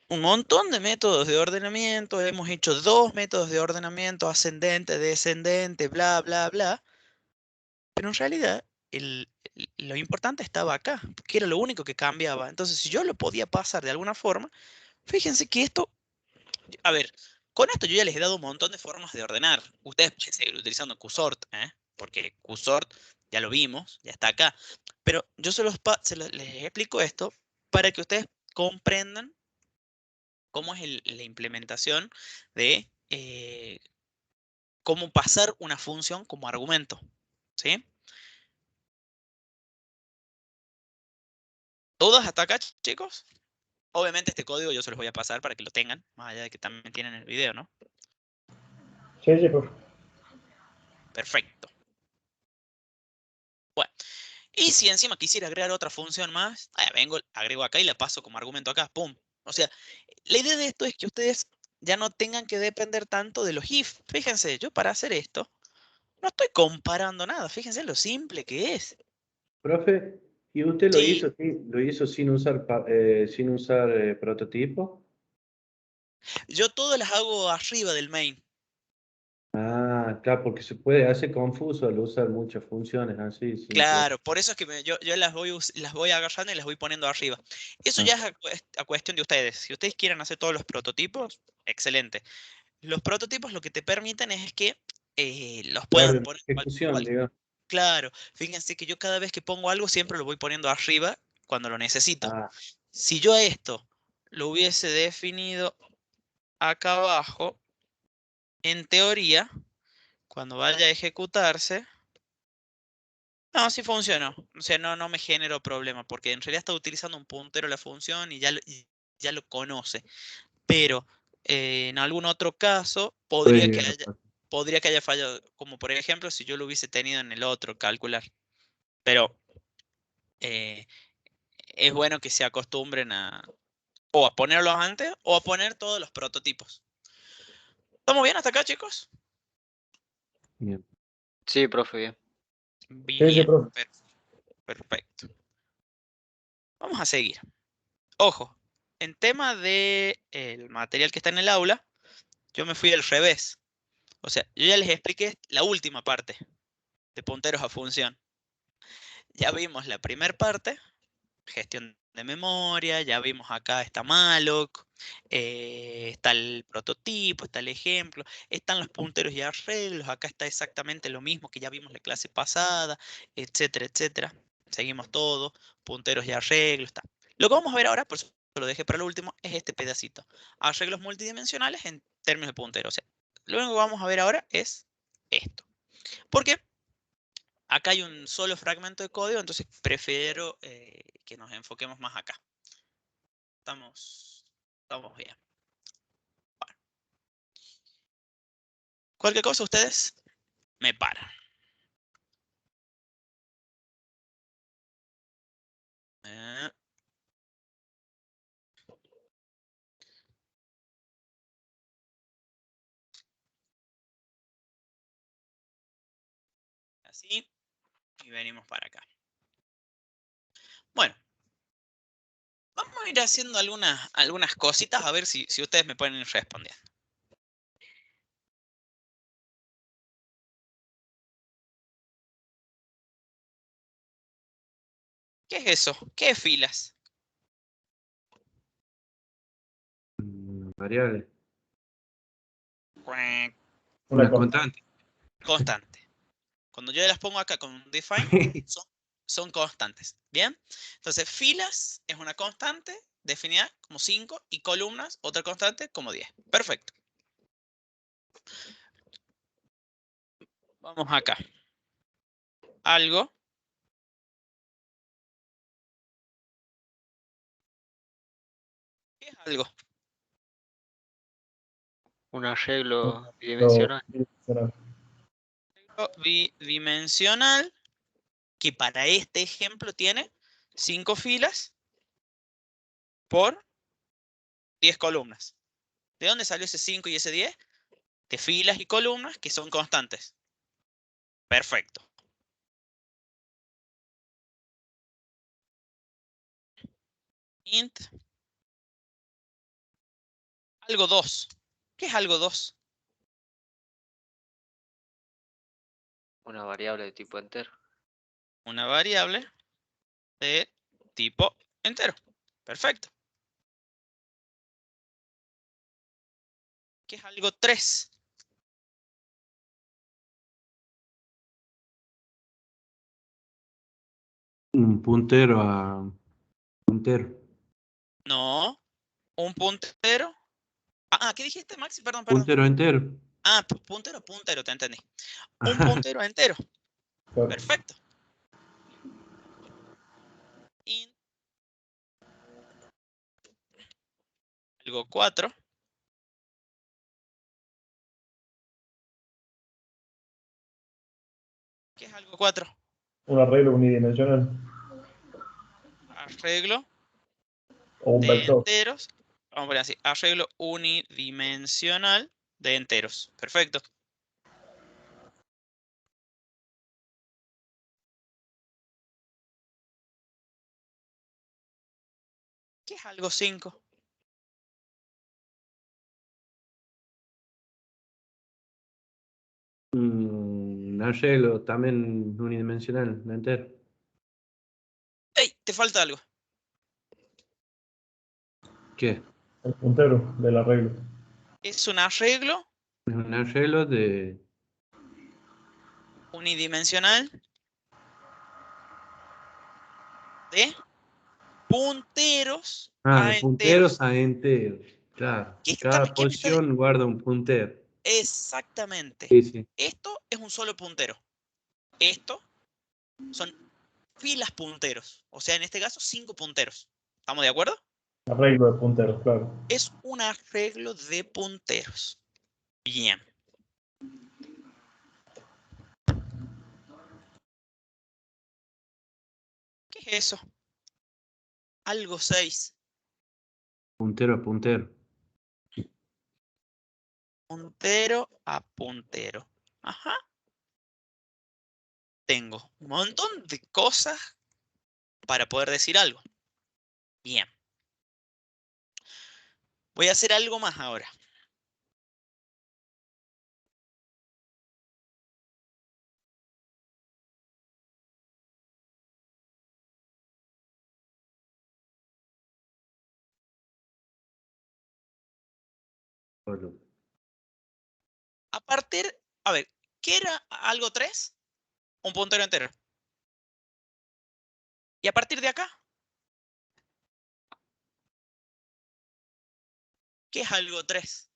un montón de métodos de ordenamiento, hemos hecho 2 métodos de ordenamiento, ascendente, descendente, bla, bla, bla, pero en realidad lo importante estaba acá, porque era lo único que cambiaba. Entonces, si yo lo podía pasar de alguna forma, fíjense que esto, a ver, con esto yo ya les he dado un montón de formas de ordenar. Ustedes pueden seguir utilizando QSort, porque QSort ya lo vimos, ya está acá. Pero yo les explico esto para que ustedes comprendan cómo es la implementación de cómo pasar una función como argumento. ¿Sí? ¿Todos hasta acá, chicos? Obviamente este código yo se los voy a pasar para que lo tengan, más allá de que también tienen el video, ¿no? Sí, sí, profe. Perfecto. Bueno, y si encima quisiera agregar otra función más, vengo, agrego acá y la paso como argumento acá, ¡pum! O sea, la idea de esto es que ustedes ya no tengan que depender tanto de los if. Fíjense, yo para hacer esto no estoy comparando nada, fíjense lo simple que es. Profe, ¿y usted Sí, lo hizo sin usar, sin usar prototipo? yo todas las hago arriba del main. Ah, claro, porque se puede hacer confuso al usar muchas funciones así, sin Claro, por eso es que yo las voy agarrando y las voy poniendo arriba. Eso ah, ya es a cuestión de ustedes. Si ustedes quieren hacer todos los prototipos, excelente. Los prototipos lo que te permiten es que los la puedan orden de poner ejecución, digamos. claro, fíjense que yo cada vez que pongo algo siempre lo voy poniendo arriba cuando lo necesito. Ah, Si yo a esto lo hubiese definido acá abajo, en teoría, cuando vaya a ejecutarse, no, sí funcionó. O sea, no me generó problema, porque en realidad está utilizando un puntero la función y ya lo conoce. Pero en algún otro caso puede llegar a pasar. podría que haya fallado, como por ejemplo si yo lo hubiese tenido en el otro calcular. Pero eh, es bueno que se acostumbren o a ponerlos antes o a poner todos los prototipos. ¿Estamos bien hasta acá, chicos? Bien. Sí, profe, bien. Sí, sí, Bien, profe. perfecto. Vamos a seguir. Ojo, en tema del material que está en el aula, yo me fui al revés. O sea, yo ya les expliqué la última parte de punteros a función. Ya vimos la primera parte, gestión de memoria, ya vimos acá está malloc, está el prototipo, está el ejemplo, están los punteros y arreglos, acá está exactamente lo mismo que ya vimos la clase pasada, etcétera, etcétera. Seguimos todo, punteros y arreglos, está. Lo que vamos a ver ahora, por eso lo dejé para lo último, es este pedacito. Arreglos multidimensionales en términos de punteros. O sea, lo único que vamos a ver ahora es esto. ¿Por qué? Acá hay un solo fragmento de código, entonces prefiero que nos enfoquemos más acá. Estamos bien. Bueno, cualquier cosa ustedes me paran. Eh, así y venimos para acá. Bueno, vamos a ir haciendo algunas cositas a ver si ustedes me pueden ir respondiendo. ¿Qué es eso? ¿Qué es filas? Mm, Variable. Cuac. Una constante. Constante. Cuando yo las pongo acá con un define, son constantes. ¿Bien? Entonces, filas es una constante definida como 5 y columnas, otra constante como 10. Perfecto. Vamos acá. Algo. ¿Qué es algo? Un arreglo bidimensional. Bidimensional, que para este ejemplo tiene 5 filas por 10 columnas. ¿De dónde salió ese 5 y ese 10? De filas y columnas que son constantes. Perfecto. Int. Algo 2. ¿Qué es algo 2? Una variable de tipo entero. Una variable de tipo entero. Perfecto. ¿Qué es algo 3? Un puntero a puntero. No. Un puntero. ¿Qué dijiste, Maxi? Perdón. Puntero entero. Puntero, te entendí. Un puntero entero. Perfecto. Int. Algo 4. ¿Qué es algo 4? Un arreglo unidimensional. Arreglo O un de vector. enteros. Vamos a poner así. Arreglo unidimensional de enteros. Perfecto. ¿Qué es algo 5? Un arreglo también unidimensional, entero. ¡Ey! Te falta algo. ¿Qué? El puntero del arreglo. Es un arreglo Es un arreglo de unidimensional de punteros a de punteros enteros. a enteros. Claro. Cada ¿Qué me está posición guarda un puntero. Exactamente. Sí, sí. Esto es un solo puntero. Esto son filas punteros. O sea, en este caso, 5 punteros. ¿Estamos de acuerdo? Arreglo de punteros, claro. Es un arreglo de punteros. Bien. ¿Qué es eso? Algo 6. Puntero a puntero. Puntero a puntero. Ajá. Tengo un montón de cosas para poder decir algo. Bien. Voy a hacer algo más ahora. A ver, ¿qué era algo 3? Un puntero entero. Y a partir de acá, ¿qué es algo 3?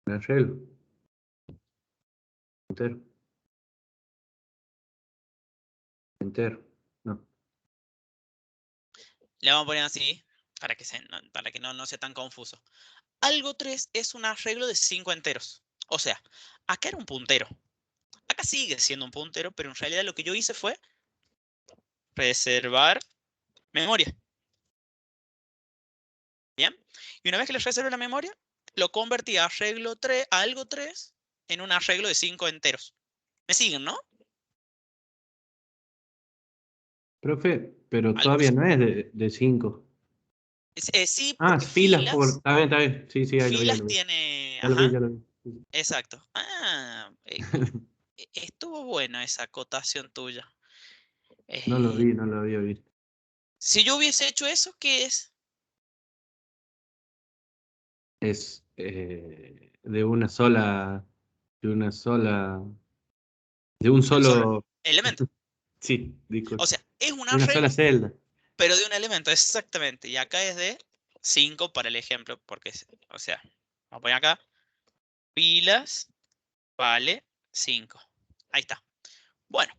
Un arreglo. Puntero. Entero. No. Le vamos a poner así para que no sea tan confuso. Algo 3 es un arreglo de 5 enteros. O sea, acá era un puntero. Acá sigue siendo un puntero, pero en realidad lo que yo hice fue reservar memoria. ¿Bien? Y una vez que le reservé la memoria, lo convertí a algo 3 en un arreglo de 5 enteros. ¿Me siguen, no? Profe, pero Algo todavía no es de 5. sí, Ah, porque filas por. Está bien, está bien. Sí, sí, ahí lo vi, ya filas lo vi. tiene, Ya lo vi, ajá, ya lo vi. exacto. Estuvo buena esa acotación tuya. No lo Eh, vi, no lo había visto. si yo hubiese hecho eso, ¿qué es? es de un solo, De un solo, elemento. sí, O disculpe, sea, es un de una sola arreglo, celda. pero de un elemento, exactamente. Y acá es de 5 para el ejemplo, porque, o sea, vamos a poner acá, filas vale 5. Ahí está. Bueno,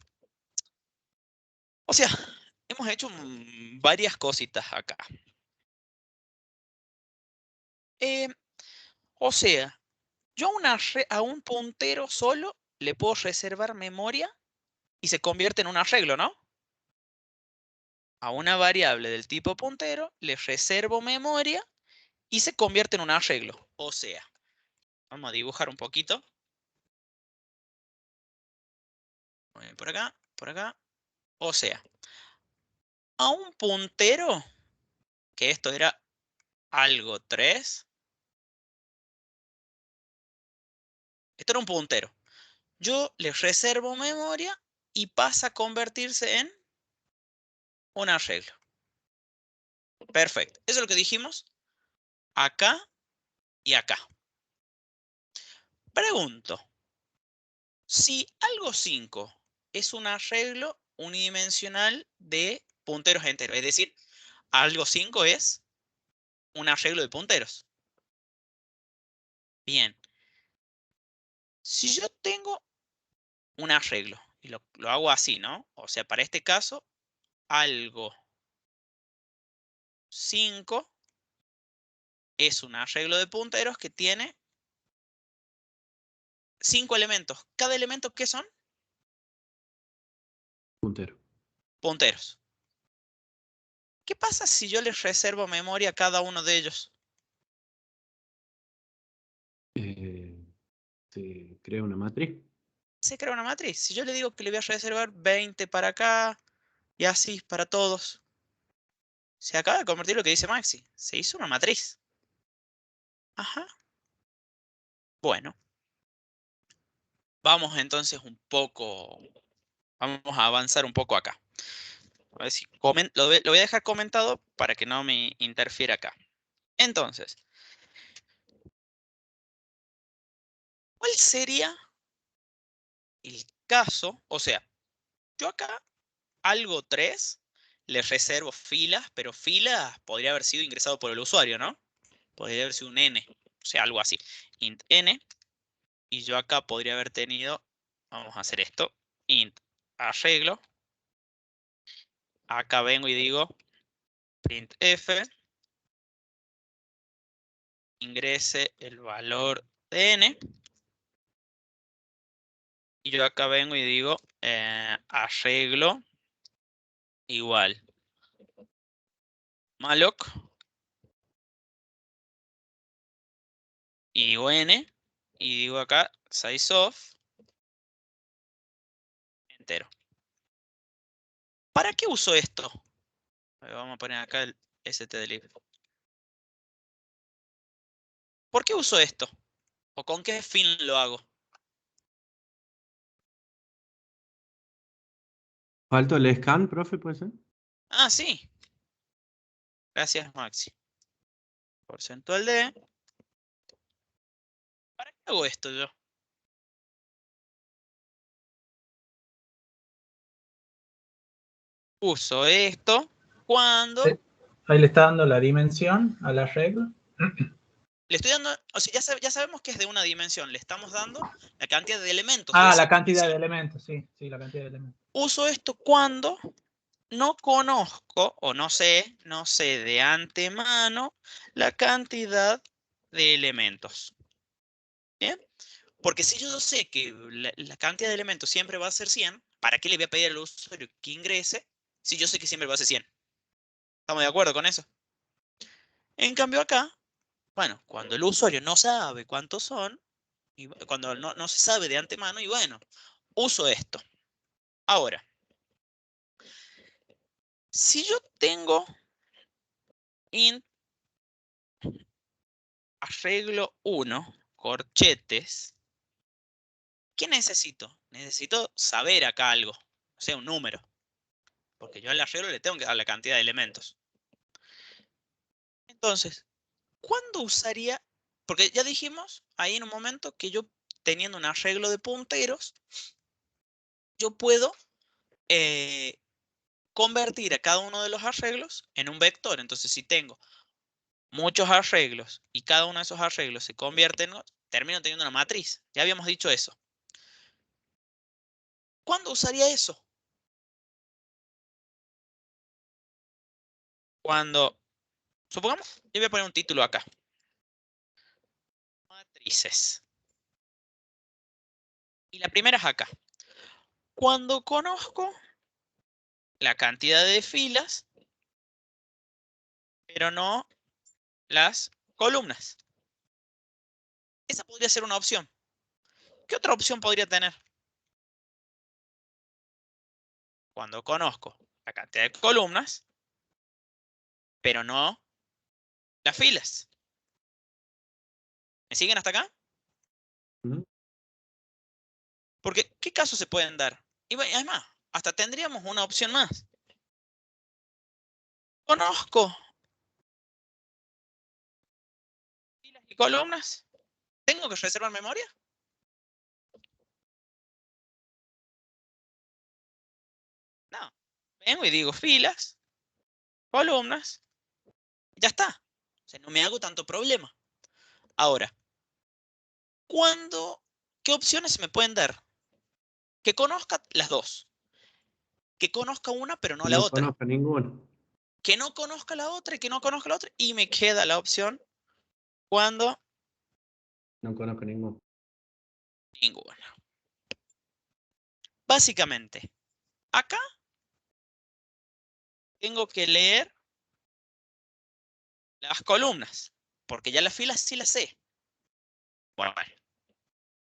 o sea, hemos hecho varias cositas acá. Eh, o sea, yo a un puntero solo le puedo reservar memoria y se convierte en un arreglo, ¿no? A una variable del tipo puntero le reservo memoria y se convierte en un arreglo. O sea, vamos a dibujar un poquito. Por acá, por acá. O sea, a un puntero, que esto era algo 3, esto era un puntero. Yo le reservo memoria y pasa a convertirse en un arreglo. Perfecto. Eso es lo que dijimos acá y acá. Pregunto, si algo 5 es un arreglo unidimensional de punteros enteros, es decir, algo 5 es un arreglo de punteros. Bien. Si yo tengo un arreglo y lo hago así, ¿no? O sea, para este caso, algo 5 es un arreglo de punteros que tiene 5 elementos. ¿Cada elemento qué son? Puntero. Punteros. ¿Qué pasa si yo les reservo memoria a cada uno de ellos? Se crea una matriz. Se crea una matriz. Si yo le digo que le voy a reservar 20 para acá y así para todos, se acaba de convertir lo que dice Maxi. Se hizo una matriz. Ajá. Bueno. Vamos entonces un poco. Vamos a avanzar un poco acá. A ver si lo voy a dejar comentado para que no me interfiera acá. Entonces, ¿cuál sería el caso? O sea, yo acá algo 3 le reservo filas, pero filas podría haber sido ingresado por el usuario, ¿no? Podría haber sido un n, o sea, algo así. Int n, y yo acá podría haber tenido, vamos a hacer esto, int arreglo. Acá vengo y digo printf, ingrese el valor de n. Y yo acá vengo y digo arreglo igual malloc y digo n y digo acá sizeof entero. ¿Para qué uso esto? Vamos a poner acá el stdlib. ¿Por qué uso esto? ¿O con qué fin lo hago? ¿Falta el scan, profe, puede ser? Ah, sí. Gracias, Maxi. Porcentual de. ¿Para qué hago esto yo? Uso esto cuando Ahí le está dando la dimensión a la regla. le estoy dando, o sea, ya sabemos que es de una dimensión, le estamos dando la cantidad de elementos. Ah, de la esa cantidad de dimensión. elementos, sí, la cantidad de elementos. Uso esto cuando no conozco o no sé de antemano la cantidad de elementos. ¿Bien? Porque si yo sé que la cantidad de elementos siempre va a ser 100, ¿para qué le voy a pedir al usuario que ingrese si yo sé que siempre va a ser 100? ¿Estamos de acuerdo con eso? En cambio acá, bueno, cuando el usuario no sabe cuántos son, y cuando no se sabe de antemano, y bueno, uso esto. Ahora, si yo tengo int arreglo 1, corchetes, ¿qué necesito? Necesito saber acá algo, o sea, un número. Porque yo al arreglo le tengo que dar la cantidad de elementos. Entonces, ¿cuándo usaría Porque ya dijimos ahí en un momento que yo, teniendo un arreglo de punteros, yo puedo convertir a cada uno de los arreglos en un vector. Entonces, si tengo muchos arreglos y cada uno de esos arreglos se convierte en, termino teniendo una matriz. Ya habíamos dicho eso. ¿Cuándo usaría eso? Cuando, supongamos, yo voy a poner un título acá. Matrices. Y la primera es acá. Cuando conozco la cantidad de filas, pero no las columnas. Esa podría ser una opción. ¿Qué otra opción podría tener? Cuando conozco la cantidad de columnas, pero no las filas. ¿Me siguen hasta acá? Ujú. Porque, ¿qué casos se pueden dar? Y además, hasta tendríamos una opción más. Conozco filas y columnas. ¿Tengo que reservar memoria? No. Vengo y digo filas, columnas, ya está. O sea, no me hago tanto problema. Ahora, ¿qué opciones se me pueden dar? Que conozca las dos. Que conozca una, pero no la No otra. conozco ninguno. Que no conozca la otra y que no conozca la otra. Y me queda la opción cuando No conozco ninguno. ninguna. Básicamente, acá tengo que leer las columnas, porque ya las filas sí las sé. Bueno, acá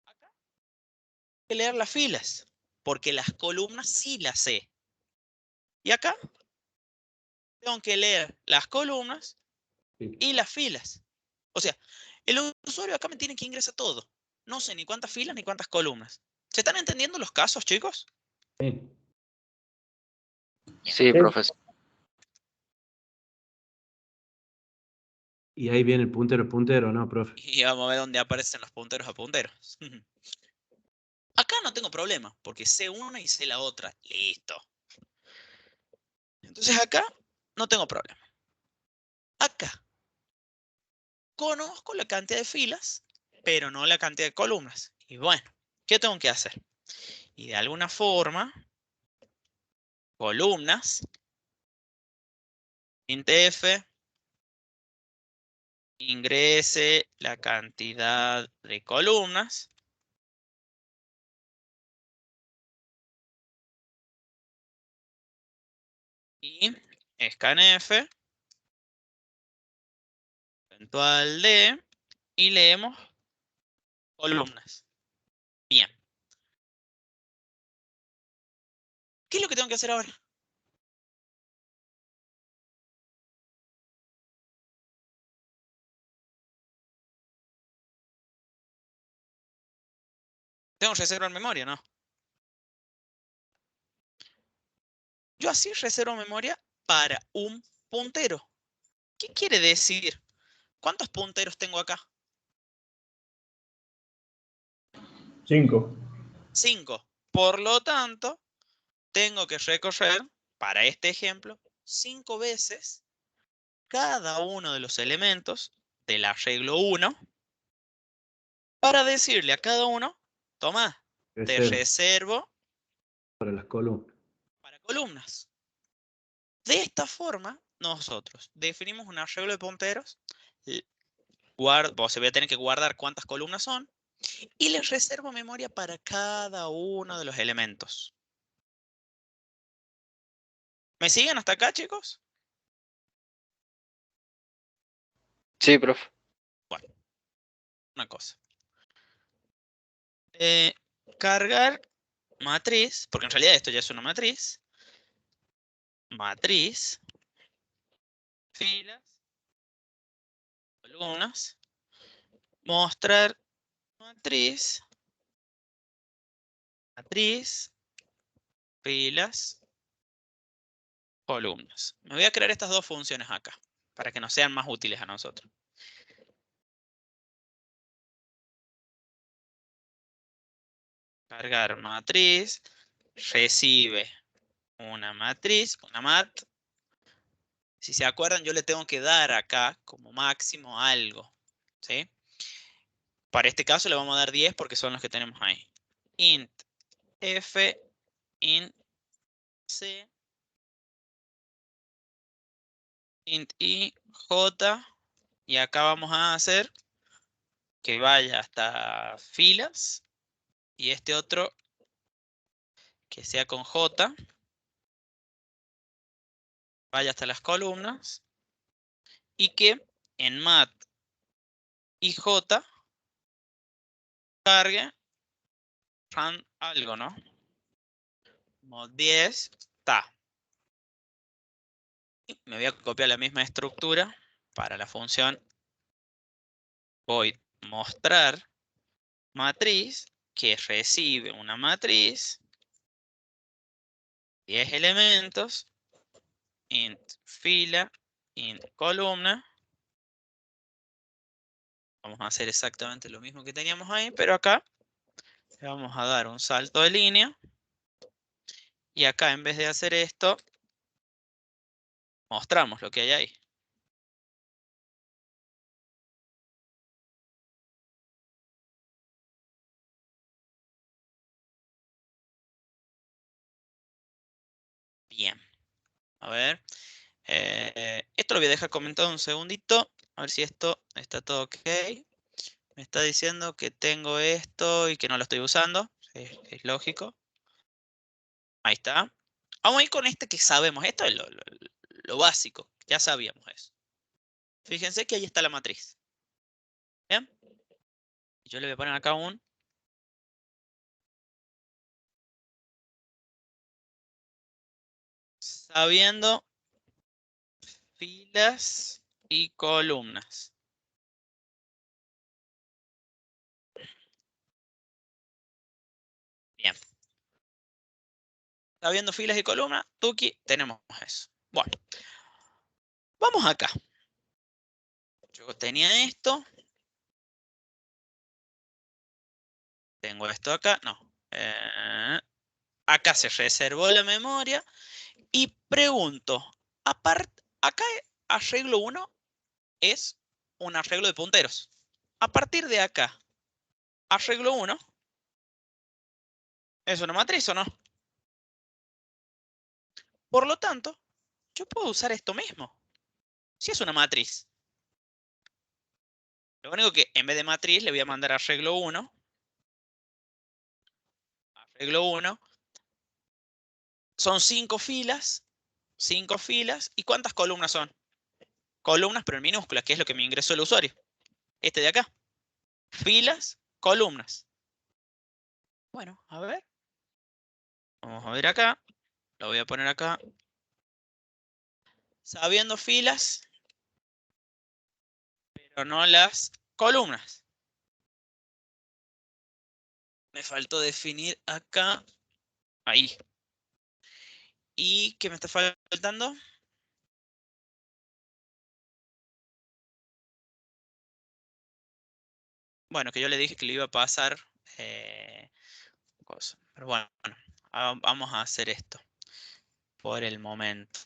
tengo que leer las filas, porque las columnas sí las sé. Y acá tengo que leer las columnas Sí. y las filas. O sea, el usuario acá me tiene que ingresar todo. No sé ni cuántas filas ni cuántas columnas. ¿Se están entendiendo los casos, chicos? Sí. Sí, profesor. Y ahí viene el puntero, ¿no, profe? Y vamos a ver dónde aparecen los punteros a punteros. Acá no tengo problema, porque sé una y sé la otra. Listo. Entonces acá no tengo problema. Acá conozco la cantidad de filas, pero no la cantidad de columnas. Y bueno, ¿qué tengo que hacer? Y de alguna forma, columnas, printf, ingrese la cantidad de columnas. Y scanf, eventual de, y leemos columnas. Bien. ¿Qué es lo que tengo que hacer ahora? Tengo reserva en memoria, ¿no? Yo así reservo memoria para un puntero. ¿Qué quiere decir? ¿Cuántos punteros tengo acá? 5. 5. Por lo tanto, tengo que recorrer, para este ejemplo, 5 veces cada uno de los elementos del arreglo 1 para decirle a cada uno, toma, te Reserva reservo para las columnas. para columnas. De esta forma, nosotros definimos un arreglo de punteros, se voy a tener que guardar cuántas columnas son, y les reservo memoria para cada uno de los elementos. ¿Me siguen hasta acá, chicos? Sí, profe. Bueno, una cosa. Cargar matriz, porque en realidad esto ya es una matriz. Matriz, filas, columnas, mostrar matriz, matriz, filas, columnas. Me voy a crear estas dos funciones acá, para que nos sean más útiles a nosotros. cargar matriz, recibe una matriz, una mat. Si se acuerdan, yo le tengo que dar acá como máximo algo, ¿sí? Para este caso le vamos a dar 10 porque son los que tenemos ahí. Int f, int c, int i, j, y acá vamos a hacer que vaya hasta filas y este otro que sea con j, vaya hasta las columnas y que en mat y j cargue run algo, ¿no? Mod 10, ta. Y me voy a copiar la misma estructura para la función void mostrar matriz que recibe una matriz, 10 elementos, int fila, int columna. Vamos a hacer exactamente lo mismo que teníamos ahí, pero acá le vamos a dar un salto de línea. Y acá en vez de hacer esto, mostramos lo que hay ahí. Bien. A ver. Esto lo voy a dejar comentado un segundito. A ver si esto está todo ok. Me está diciendo que tengo esto y que no lo estoy usando. Es lógico. Ahí está. Vamos a ir con este que sabemos. Esto es lo básico. Ya sabíamos eso. Fíjense que ahí está la matriz. ¿Bien? Yo le voy a poner acá un sabiendo filas y columnas. Bien. Sabiendo filas y columnas, tuki, tenemos eso. Bueno. Vamos acá. Yo tenía esto. Tengo esto acá. No. Acá se reservó la memoria. Y pregunto. Acá arreglo 1 es un arreglo de punteros. A partir de acá, arreglo 1 es una matriz o no. Por lo tanto, yo puedo usar esto mismo. Si es una matriz. Lo único que en vez de matriz le voy a mandar arreglo 1. Arreglo 1. Son 5 filas. 5 filas. ¿Y cuántas columnas son? Columnas, pero en minúsculas, que es lo que me ingresó el usuario. Este de acá. Filas, columnas. Bueno, a ver. Vamos a ver acá. Lo voy a poner acá. Sabiendo filas, pero no las columnas. Me faltó definir acá. Ahí. ¿Y qué me está faltando? Bueno, que yo le dije que le iba a pasar cosa. Pero bueno, vamos a hacer esto por el momento.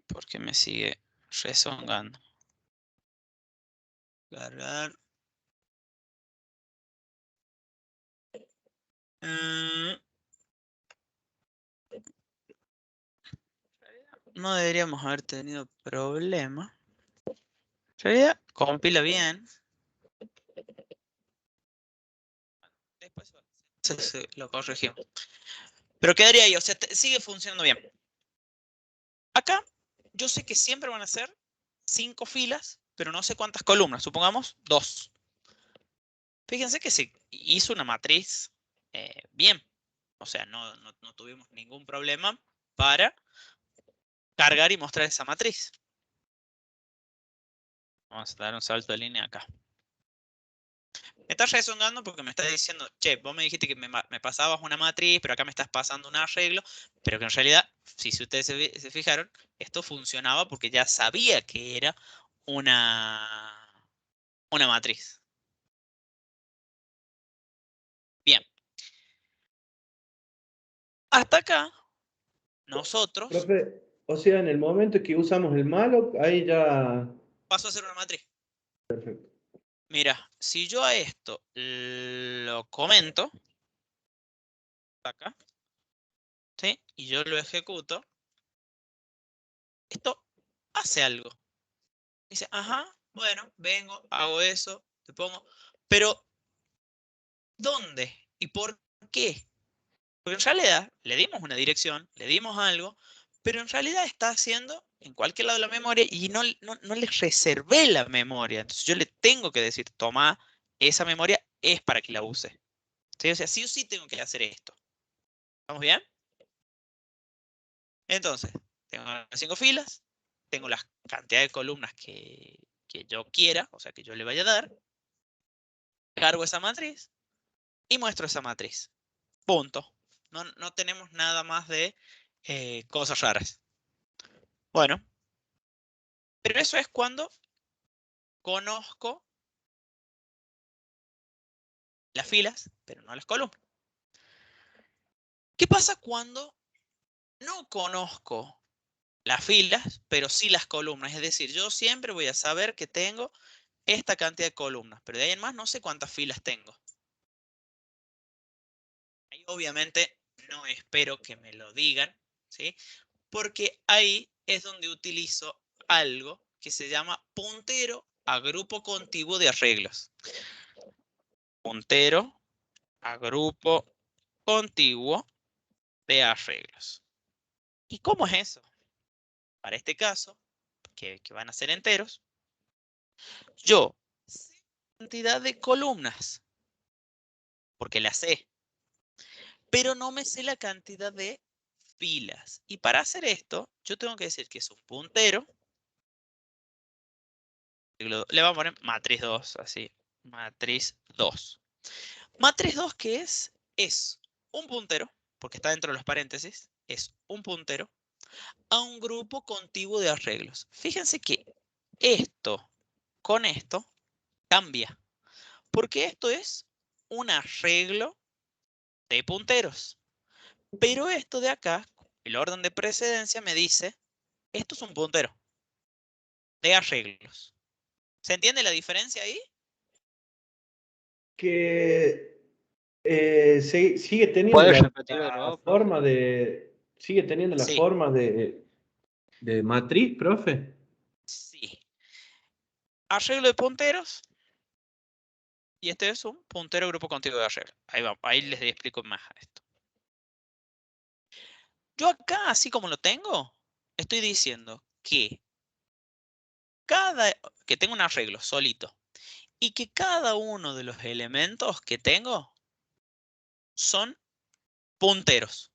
¿Por qué me sigue rezongando? Cargar. No deberíamos haber tenido problema. En realidad, compila bien. Después lo corregimos. Pero quedaría ahí, o sea, sigue funcionando bien. Acá, yo sé que siempre van a ser 5 filas, pero no sé cuántas columnas. Supongamos 2. Fíjense que se hizo una matriz bien. O sea, no tuvimos ningún problema para cargar y mostrar esa matriz. Vamos a dar un salto de línea acá. Me está rezongando porque me está diciendo, che, vos me dijiste que me pasabas una matriz, pero acá me estás pasando un arreglo, pero que en realidad, si ustedes se fijaron, esto funcionaba porque ya sabía que era una matriz. Bien. Hasta acá, nosotros Profe, o sea, en el momento que usamos el malloc, ahí ya... paso a ser una matriz. Perfecto. Mira, si yo a esto lo comento, acá, ¿sí? Y yo lo ejecuto, esto hace algo. Dice, ajá, bueno, vengo, hago eso, te pongo, pero ¿dónde? ¿Y por qué? Porque en realidad le dimos una dirección, le dimos algo, pero en realidad está haciendo en cualquier lado de la memoria y no le reservé la memoria. Entonces yo le tengo que decir, toma, esa memoria es para que la use. ¿Sí? O sea, sí o sí tengo que hacer esto. ¿Estamos bien? Entonces, tengo las 5 filas, tengo la cantidad de columnas que yo quiera, o sea, que yo le vaya a dar, cargo esa matriz y muestro esa matriz. Punto. No tenemos nada más de cosas raras. Bueno, pero eso es cuando conozco las filas, pero no las columnas. ¿Qué pasa cuando no conozco las filas, pero sí las columnas? Es decir, yo siempre voy a saber que tengo esta cantidad de columnas, pero de ahí en más no sé cuántas filas tengo. Ahí obviamente no espero que me lo digan, ¿sí? Porque ahí es donde utilizo algo que se llama puntero a grupo contiguo de arreglos. Puntero a grupo contiguo de arreglos. ¿Y cómo es eso? Para este caso, que van a ser enteros, yo sé la cantidad de columnas, porque la sé, pero no me sé la cantidad de filas. Y para hacer esto, yo tengo que decir que es un puntero. Le vamos a poner matriz 2, así. Matriz 2. Matriz 2, ¿qué es? Es un puntero, porque está dentro de los paréntesis, es un puntero a un grupo contiguo de arreglos. Fíjense que esto con esto cambia, porque esto es un arreglo de punteros. Pero esto de acá, el orden de precedencia me dice, esto es un puntero de arreglos. ¿Se entiende la diferencia ahí? Que sigue teniendo ¿Puedes la repetirlo de nuevo, profe? forma de... Sigue teniendo la Sí, forma de matriz, profe. sí. Arreglo de punteros. Y este es un puntero grupo contiguo de arreglo. Ahí va, ahí les explico más a esto. Yo acá, así como lo tengo, estoy diciendo que tengo un arreglo solito y que cada uno de los elementos que tengo son punteros.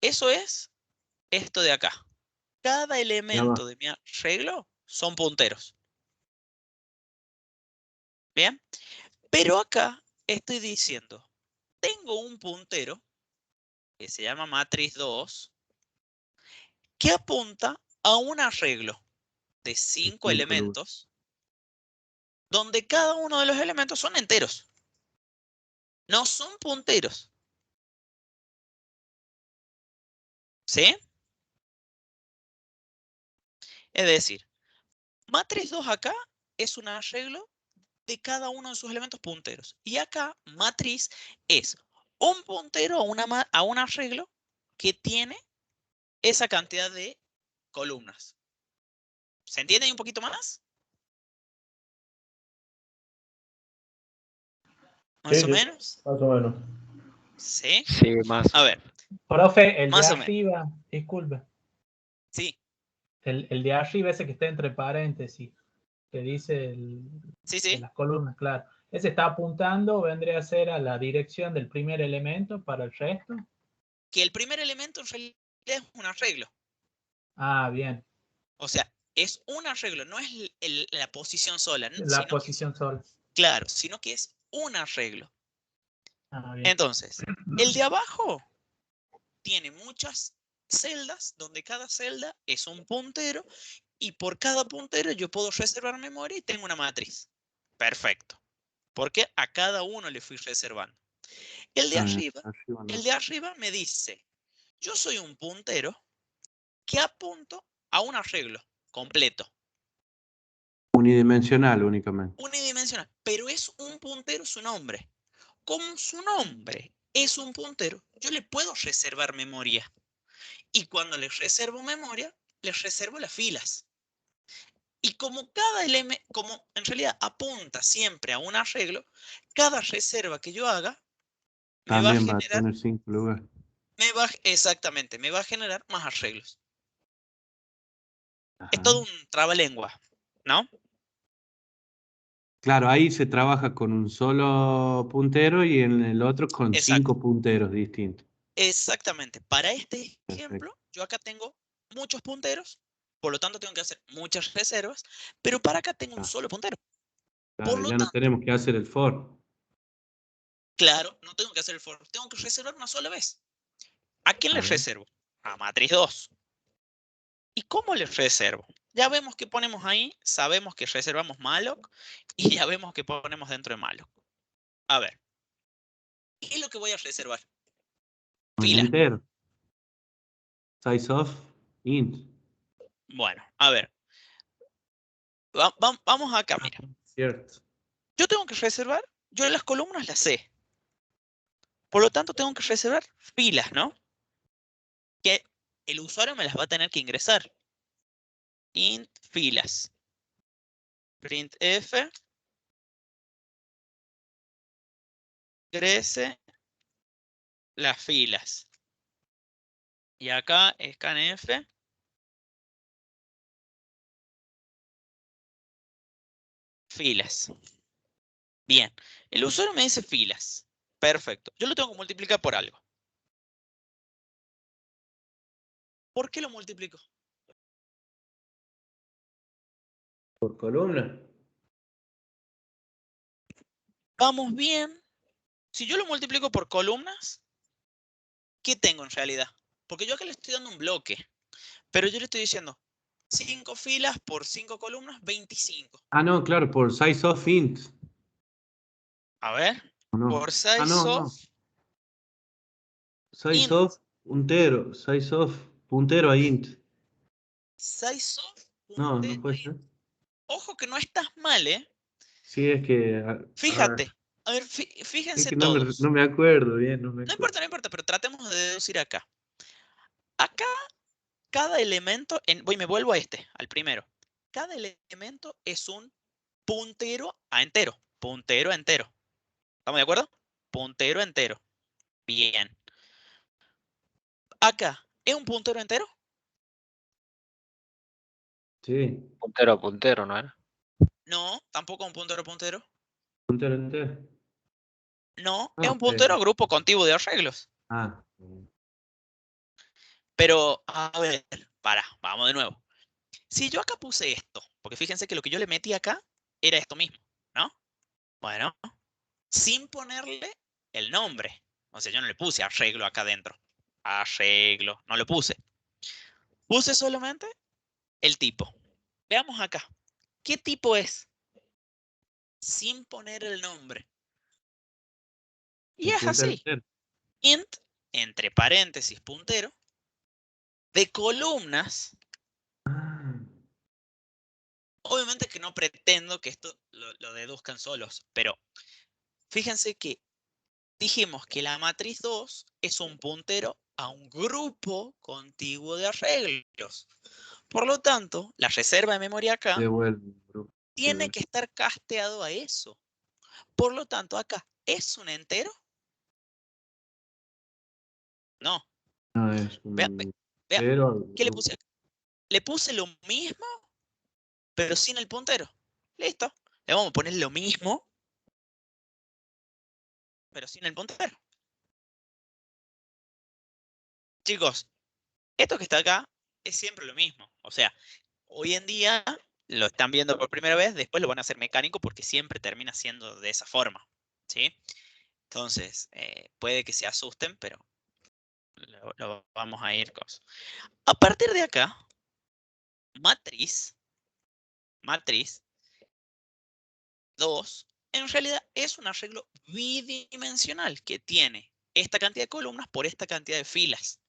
Eso es esto de acá. Cada elemento de mi arreglo son punteros. ¿Bien? Pero acá estoy diciendo, tengo un puntero que se llama matriz 2 que apunta a un arreglo de 5 elementos donde cada uno de los elementos son enteros. No son punteros. ¿Sí? Es decir, matriz 2 acá es un arreglo de cada uno de sus elementos punteros. Y acá, matriz es un puntero a un arreglo que tiene esa cantidad de columnas. ¿Se entiende un poquito más? Sí, ¿Más o sí, menos? más o menos. ¿Sí? Sí, más. A ver, Profe, el de más o menos. arriba, disculpe, Sí, el de arriba, ese que está entre paréntesis, que dice sí, de sí. las columnas, claro. Ese está apuntando, vendría a ser a la dirección del primer elemento para el resto. Que el primer elemento en realidad es un arreglo. Ah, bien, O sea, es un arreglo, no es la posición sola, la sino que es posición sola. Claro, sino que es un arreglo. Ah, bien. Entonces, el de abajo tiene muchas celdas, donde cada celda es un puntero, y por cada puntero yo puedo reservar memoria y tengo una matriz. Perfecto. Porque a cada uno le fui reservando. El de arriba, Arriba no. el de arriba me dice, yo soy un puntero que apunto a un arreglo completo, Unidimensional únicamente. unidimensional, pero es un puntero su nombre. Como su nombre es un puntero, yo le puedo reservar memoria. Y cuando le reservo memoria, le reservo las filas. Y como cada elemento, como en realidad apunta siempre a un arreglo, cada reserva que yo haga me va a También va a generar, tener 5 lugares. exactamente, me va a generar más arreglos. Es Ajá. todo un trabalengua, ¿no? Claro, ahí se trabaja con un solo puntero y en el otro con Exacto, 5 punteros distintos. exactamente. Para este Perfecto. ejemplo, yo acá tengo muchos punteros, por lo tanto tengo que hacer muchas reservas, pero para acá tengo un Ah, solo puntero. Por claro, lo ya no tanto, tenemos que hacer el for. claro, no tengo que hacer el for, tengo que reservar una sola vez. ¿A quién A le ver. reservo? A matriz 2. ¿Y cómo le reservo? Ya vemos que ponemos ahí, sabemos que reservamos malloc y ya vemos que ponemos dentro de malloc. A ver, ¿qué es lo que voy a reservar? Un Fila. entero. Size of int. Bueno, a ver, vamos acá, Ah, mira. cierto. Yo tengo que reservar, yo las columnas las sé. Por lo tanto, tengo que reservar filas, ¿no? Que el usuario me las va a tener que ingresar. Int filas. Printf ingrese las filas. Y acá scanf filas. Bien, el usuario me dice filas. Perfecto. Yo lo tengo que multiplicar por algo. ¿Por qué lo multiplico? Por columna. Vamos bien. Si yo lo multiplico por columnas, ¿qué tengo en realidad? Porque yo acá le estoy dando un bloque, pero yo le estoy diciendo 5 filas por 5 columnas, 25. Ah, no, claro, por size of int. A ver, ¿O no? por Ah, size no, of no. Size int. of puntero. Size of puntero a int. Size of No, no puntero. puede ser. Ojo que no estás mal, ¿eh? Sí, es que. Fíjate. A ver, Es fíjense que no me, todos. no me acuerdo bien, no me No acuerdo. importa, no importa, pero tratemos de deducir acá. Acá, cada elemento, me vuelvo a al primero. Cada elemento es un puntero a entero. Puntero a entero. ¿Estamos de acuerdo? Puntero a entero. Bien. Acá, ¿es un puntero entero? Sí, Puntero a puntero, ¿no era? No, tampoco un puntero a puntero. puntero entero. No, es No, un puntero a grupo contiguo de arreglos. ah, Pero, a ver, vamos de nuevo. Si yo acá puse esto, porque fíjense que lo que yo le metí acá era esto mismo, ¿no? Bueno, sin ponerle el nombre. O sea, yo no le puse arreglo acá adentro. Arreglo, no lo puse. Puse solamente el tipo. Veamos acá. ¿Qué tipo es? Sin poner el nombre. Y un es puntero así. entero. Int, entre paréntesis, puntero, de columnas. Ah, Obviamente que no pretendo que esto lo deduzcan solos, pero fíjense que dijimos que la matriz 2 es un puntero a un grupo contiguo de arreglos. Por lo tanto, la reserva de memoria acá devuelve, bro. tiene que estar casteado a eso. Por lo tanto, acá, ¿es un entero? No. No es Vean, un vean, cero. ¿qué le puse acá? Le puse lo mismo, pero sin el puntero. Listo. Le vamos a poner lo mismo, pero sin el puntero. Chicos, esto que está acá es siempre lo mismo. O sea, hoy en día lo están viendo por primera vez, después lo van a hacer mecánico porque siempre termina siendo de esa forma, ¿sí? Entonces, puede que se asusten, pero lo vamos a ir con. A partir de acá, matriz 2, en realidad es un arreglo bidimensional que tiene esta cantidad de columnas por esta cantidad de filas.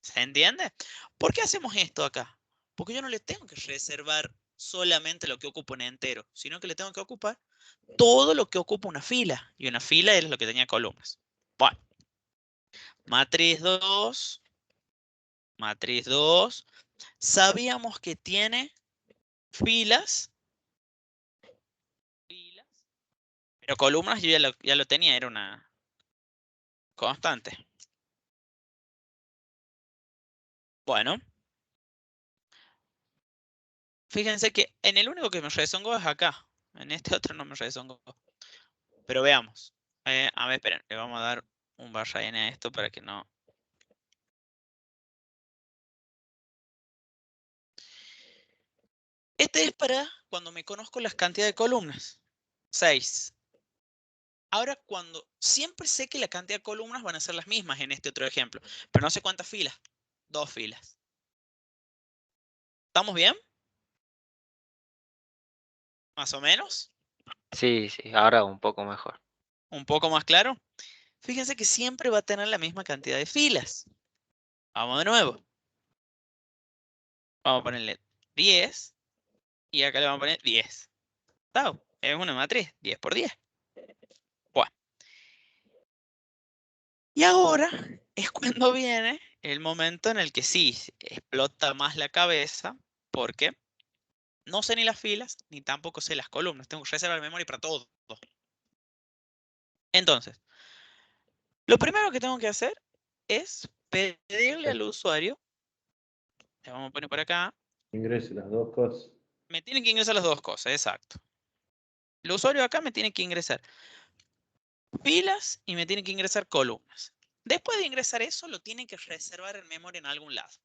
¿Se entiende? ¿Por qué hacemos esto acá? Porque yo no le tengo que reservar solamente lo que ocupa un entero, sino que le tengo que ocupar todo lo que ocupa una fila. Y una fila es lo que tenía columnas. Bueno, matriz 2. Sabíamos que tiene filas, pero columnas yo ya lo tenía, era una constante. Bueno, fíjense que en el único que me rezongó es acá. En este otro no me rezongó. Pero veamos. A ver, esperen, le vamos a dar un barra n a esto para que no. Este es para cuando me conozco las cantidades de columnas. 6. Ahora, cuando siempre sé que la cantidad de columnas van a ser las mismas en este otro ejemplo, pero no sé cuántas filas. 2 filas. ¿Estamos bien? ¿Más o menos? Sí, sí, ahora un poco mejor. ¿Un poco más claro? Fíjense que siempre va a tener la misma cantidad de filas. Vamos de nuevo. Vamos a ponerle 10 y acá le vamos a poner 10. ¿Está? Es una matriz, 10 por 10. Bueno. Y ahora es cuando viene el momento en el que sí explota más la cabeza, porque no sé ni las filas, ni tampoco sé las columnas. Tengo que reservar memoria para todo. Entonces, lo primero que tengo que hacer es pedirle al usuario, le vamos a poner por acá, Ingrese las dos cosas. me tiene que ingresar las dos cosas, exacto. El usuario acá me tiene que ingresar filas y me tiene que ingresar columnas. Después de ingresar eso, lo tiene que reservar en memoria en algún lado.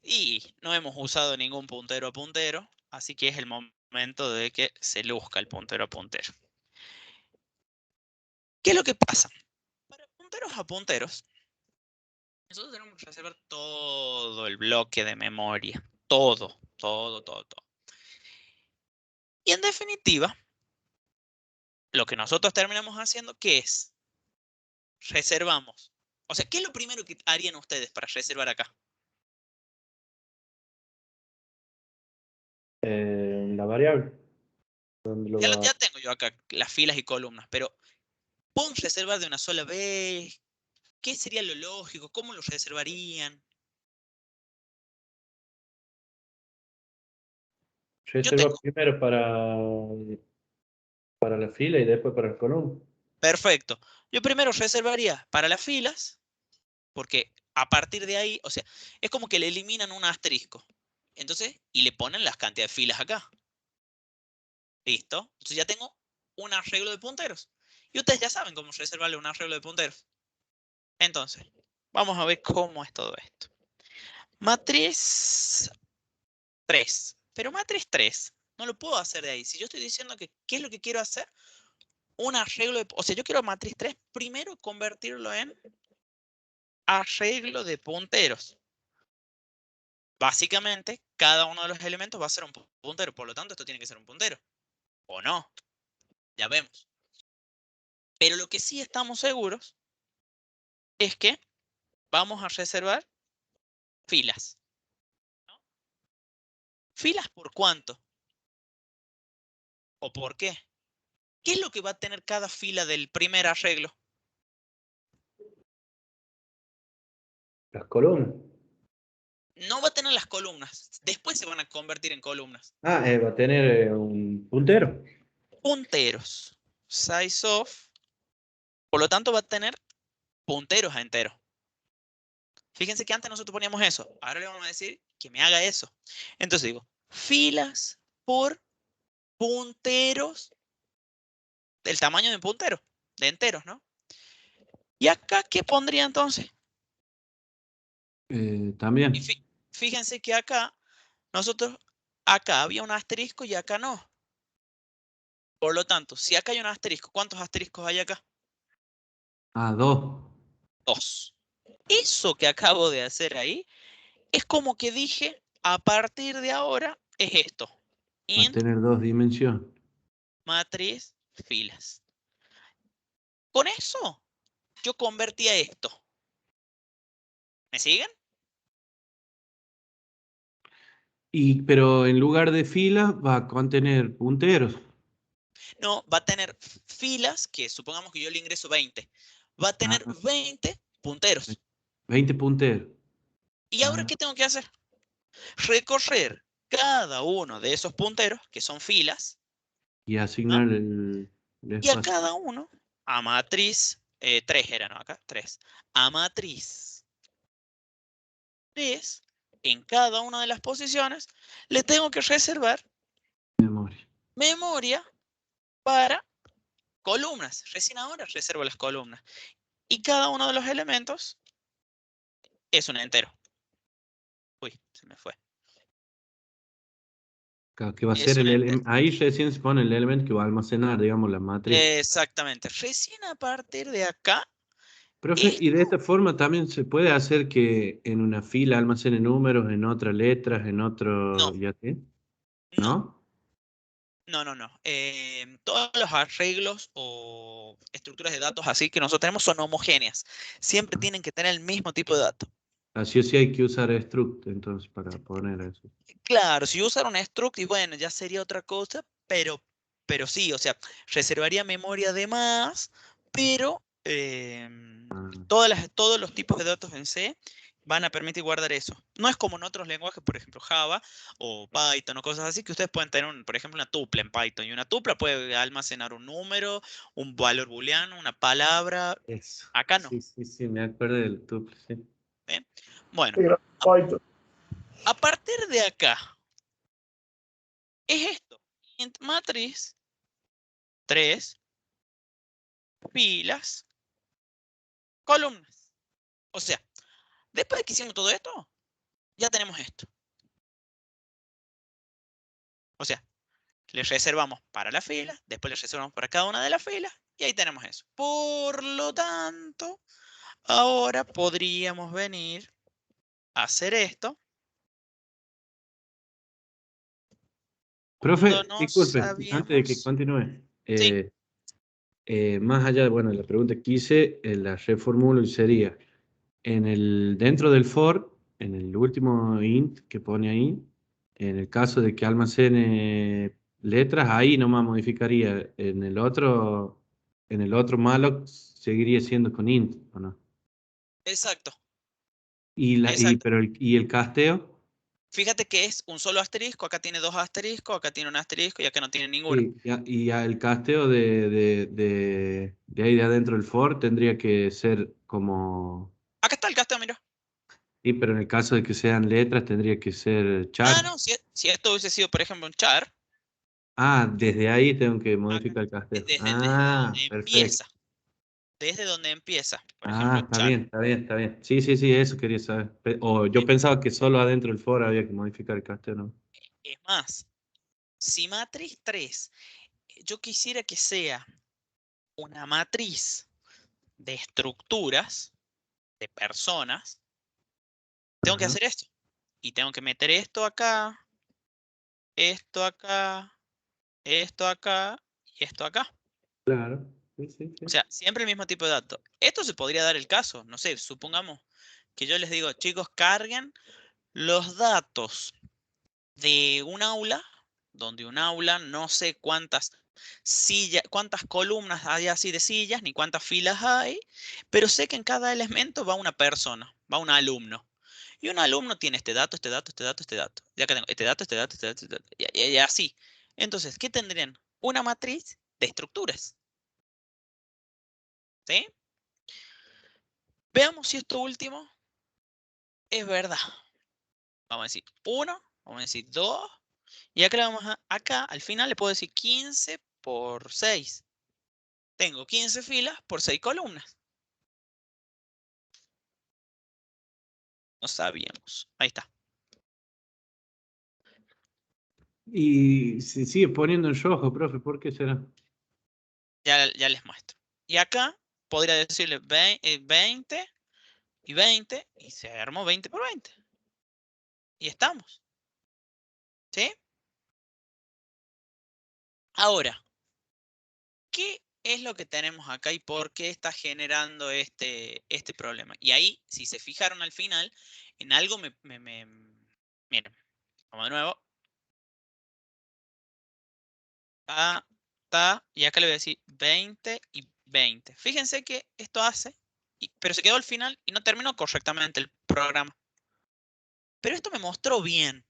Y no hemos usado ningún puntero a puntero, así que es el momento de que se luzca el puntero a puntero. ¿Qué es lo que pasa? Para punteros a punteros, nosotros tenemos que reservar todo el bloque de memoria. Todo. Y en definitiva, lo que nosotros terminamos haciendo, ¿qué es? Reservamos. O sea, ¿qué es lo primero que harían ustedes para reservar acá? La variable. ¿Dónde lo va? Ya tengo yo acá las filas y columnas, pero ¿puedo reservar de una sola vez? ¿Qué sería lo lógico? ¿Cómo lo reservarían? Yo Reserva tengo. primero para la fila y después para el columna. Perfecto. Yo primero reservaría para las filas, porque a partir de ahí, o sea, es como que le eliminan un asterisco. Entonces, y le ponen las cantidades de filas acá. ¿Listo? Entonces ya tengo un arreglo de punteros. Y ustedes ya saben cómo reservarle un arreglo de punteros. Entonces, vamos a ver cómo es todo esto. Matriz 3. Pero matriz 3 no lo puedo hacer de ahí. Si yo estoy diciendo que, ¿qué es lo que quiero hacer? Un arreglo de... O sea, yo quiero matriz 3 primero convertirlo en arreglo de punteros. Básicamente, cada uno de los elementos va a ser un puntero. Por lo tanto, esto tiene que ser un puntero. ¿O no? Ya vemos. Pero lo que sí estamos seguros es que vamos a reservar filas. ¿No? ¿Filas por cuánto? ¿O por qué? ¿Qué es lo que va a tener cada fila del primer arreglo? Las columnas. No va a tener las columnas. Después se van a convertir en columnas. Ah, va a tener un puntero. Punteros. Size of. Por lo tanto, va a tener punteros a enteros. Fíjense que antes nosotros poníamos eso. Ahora le vamos a decir que me haga eso. Entonces digo, filas por punteros del tamaño de puntero, de enteros, ¿no? ¿Y acá qué pondría entonces? También. Y fíjense que acá nosotros acá había un asterisco y acá no. Por lo tanto, si acá hay un asterisco, ¿cuántos asteriscos hay acá? Ah, 2. 2. Eso que acabo de hacer ahí es como que dije, a partir de ahora es esto. Va a Int, tener 2 dimensiones. matriz, filas. Con eso, yo convertía esto. ¿Me siguen? Pero en lugar de filas va a contener punteros. No, va a tener filas, que supongamos que yo le ingreso 20. Va a tener Ah, 20 punteros. 20 punteros. ¿Y ahora Ah, qué tengo que hacer? Recorrer cada uno de esos punteros, que son filas, y ¿ah? asignar el Y a espacio. cada uno, a matriz 3 era, ¿no? Acá, 3. A matriz 3, en cada una de las posiciones, le tengo que reservar Memoria. memoria para columnas. Recién ahora reservo las columnas. Y cada uno de los elementos es un entero. Uy, se me fue. Claro, que va a Es ser un entero. ahí recién se pone el elemento que va a almacenar, digamos, la matriz. Exactamente. Recién a partir de acá, Profe, y de esto esta forma también se puede hacer que en una fila almacene números, en otra letras, en otro, no, ¿ya qué? no, ¿No? no. Todos los arreglos o estructuras de datos así que nosotros tenemos son homogéneas. Siempre tienen que tener el mismo tipo de datos. Así o sí hay que usar struct, entonces, para poner eso. Claro, si yo usara un struct, y bueno, ya sería otra cosa, pero sí, o sea, reservaría memoria de más, pero Ah, todos los tipos de datos en C van a permitir guardar eso. No es como en otros lenguajes, por ejemplo, Java o Python o cosas así, que ustedes pueden tener, por ejemplo, una tupla en Python. Y una tupla puede almacenar un número, un valor booleano, una palabra. eso. Acá no. Sí, sí, sí, me acuerdo del tuple, sí. ¿Eh? Bueno, Qué gran Python. a partir de acá, es esto. Int matriz 3 filas, columnas. O sea, después de que hicimos todo esto, ya tenemos esto. O sea, le reservamos para la fila, después le reservamos para cada una de las filas, y ahí tenemos eso. Por lo tanto, ahora podríamos venir a hacer esto cuando Profe, no disculpe, antes de que sabíamos. continúe, Sí, más allá de, bueno, la pregunta que hice, la reformulo y sería, dentro del for, en el último int que pone ahí, en el caso de que almacene letras, ahí nomás modificaría. En el otro malloc seguiría siendo con int, ¿o no? exacto, Y exacto. pero el casteo, Fíjate que es un solo asterisco, acá tiene 2 asteriscos, acá tiene un asterisco y acá no tiene ninguno. sí, el casteo de ahí de adentro del for tendría que ser como. Acá está el casteo, mira. Sí, pero en el caso de que sean letras tendría que ser Ah, char. no, si esto hubiese sido, por ejemplo, un char, Ah, desde ahí tengo que acá, modificar el casteo. desde Ah, donde perfecto. empieza. Desde donde empieza, por Ah, ejemplo, está char. bien, está bien, está bien. Sí, sí, sí, eso quería saber. O yo pensaba que solo adentro del for había que modificar el casteo, ¿no? Es más, si matriz 3, yo quisiera que sea una matriz de estructuras, de personas, tengo que Ajá, hacer esto. Y tengo que meter esto acá, esto acá, esto acá y esto acá. claro. Sí, sí, O sí. sea, siempre el mismo tipo de datos. Esto se podría dar el caso, no sé, supongamos que yo les digo, chicos, carguen los datos de un aula, donde un aula no sé cuántas sillas, cuántas columnas hay así de sillas, ni cuántas filas hay, pero sé que en cada elemento va una persona, va un alumno. Y un alumno tiene este dato, este dato, este dato, este dato. Ya que tengo este dato, este dato, este dato, este dato, y así. Entonces, ¿qué tendrían? Una matriz de estructuras. ¿Sí? Veamos si esto último es verdad. Vamos a decir 1, vamos a decir 2, y acá, acá al final le puedo decir 15 por 6. Tengo 15 filas por 6 columnas. No sabíamos. Ahí está. Y se sigue poniendo en rojo, profe, ¿por qué será? Ya les muestro. Y acá podría decirle 20 y 20 y se armó 20 por 20. Y estamos. ¿Sí? Ahora, ¿qué es lo que tenemos acá y por qué está generando este problema? Y ahí, si se fijaron al final, en algo miren, vamos de nuevo. Y acá le voy a decir 20 y 20. Fíjense que esto hace, pero se quedó al final y no terminó correctamente el programa. Pero esto me mostró bien.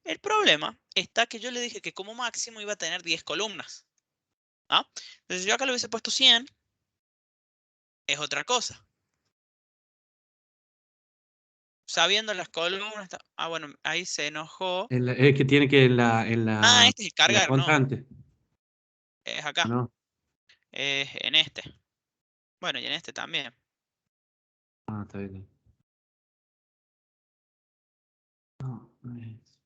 El problema está que yo le dije que como máximo iba a tener 10 columnas. ¿Ah? Entonces yo acá le hubiese puesto 100, es otra cosa. Sabiendo las columnas. Bueno, ahí se enojó. Es que tiene que en Este es el la cargar, no. constante, Es acá. ¿no? Es en este. Bueno, y en este también. Ah, está bien. No, no es.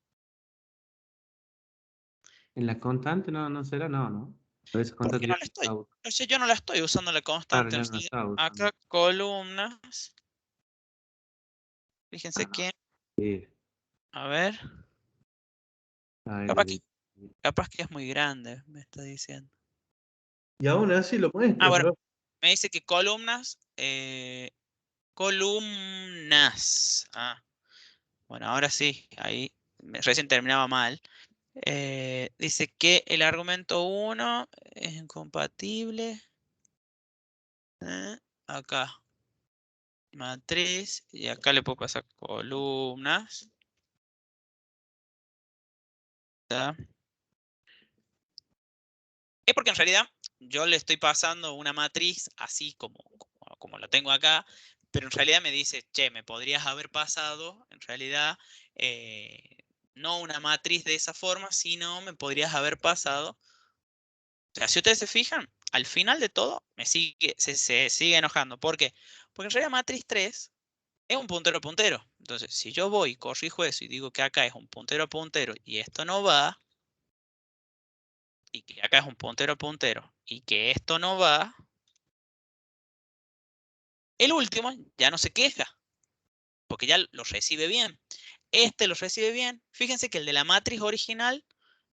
En la constante no será, no. Pero esa ¿Por qué constante no ya la no estoy? está usando. O sea, yo no la estoy usando la Claro, constante. ya no la está usando. Acá columnas. Fíjense Ah, no. que, Sí. a ver, Ah, capaz que, capaz que es muy grande, me está diciendo. Y aún así lo muestra, Bueno, pero me dice que columnas, columnas. Bueno, ahora sí, ahí recién terminaba mal. Dice que el argumento 1 es incompatible. Acá, matriz, y acá le puedo pasar columnas. ¿Tá? Es porque en realidad yo le estoy pasando una matriz así como lo tengo acá, pero en realidad me dice, che, me podrías haber pasado, en realidad, no una matriz de esa forma, sino me podrías haber pasado. O sea, si ustedes se fijan, al final de todo se sigue enojando. ¿Por qué? Porque en realidad matriz 3 es un puntero a puntero. Entonces, si yo voy, corrijo eso y digo que acá es un puntero a puntero y esto no va, y que acá es un puntero a puntero y que esto no va, el último ya no se queja, porque ya lo recibe bien. Este lo recibe bien. Fíjense que el de la matriz original,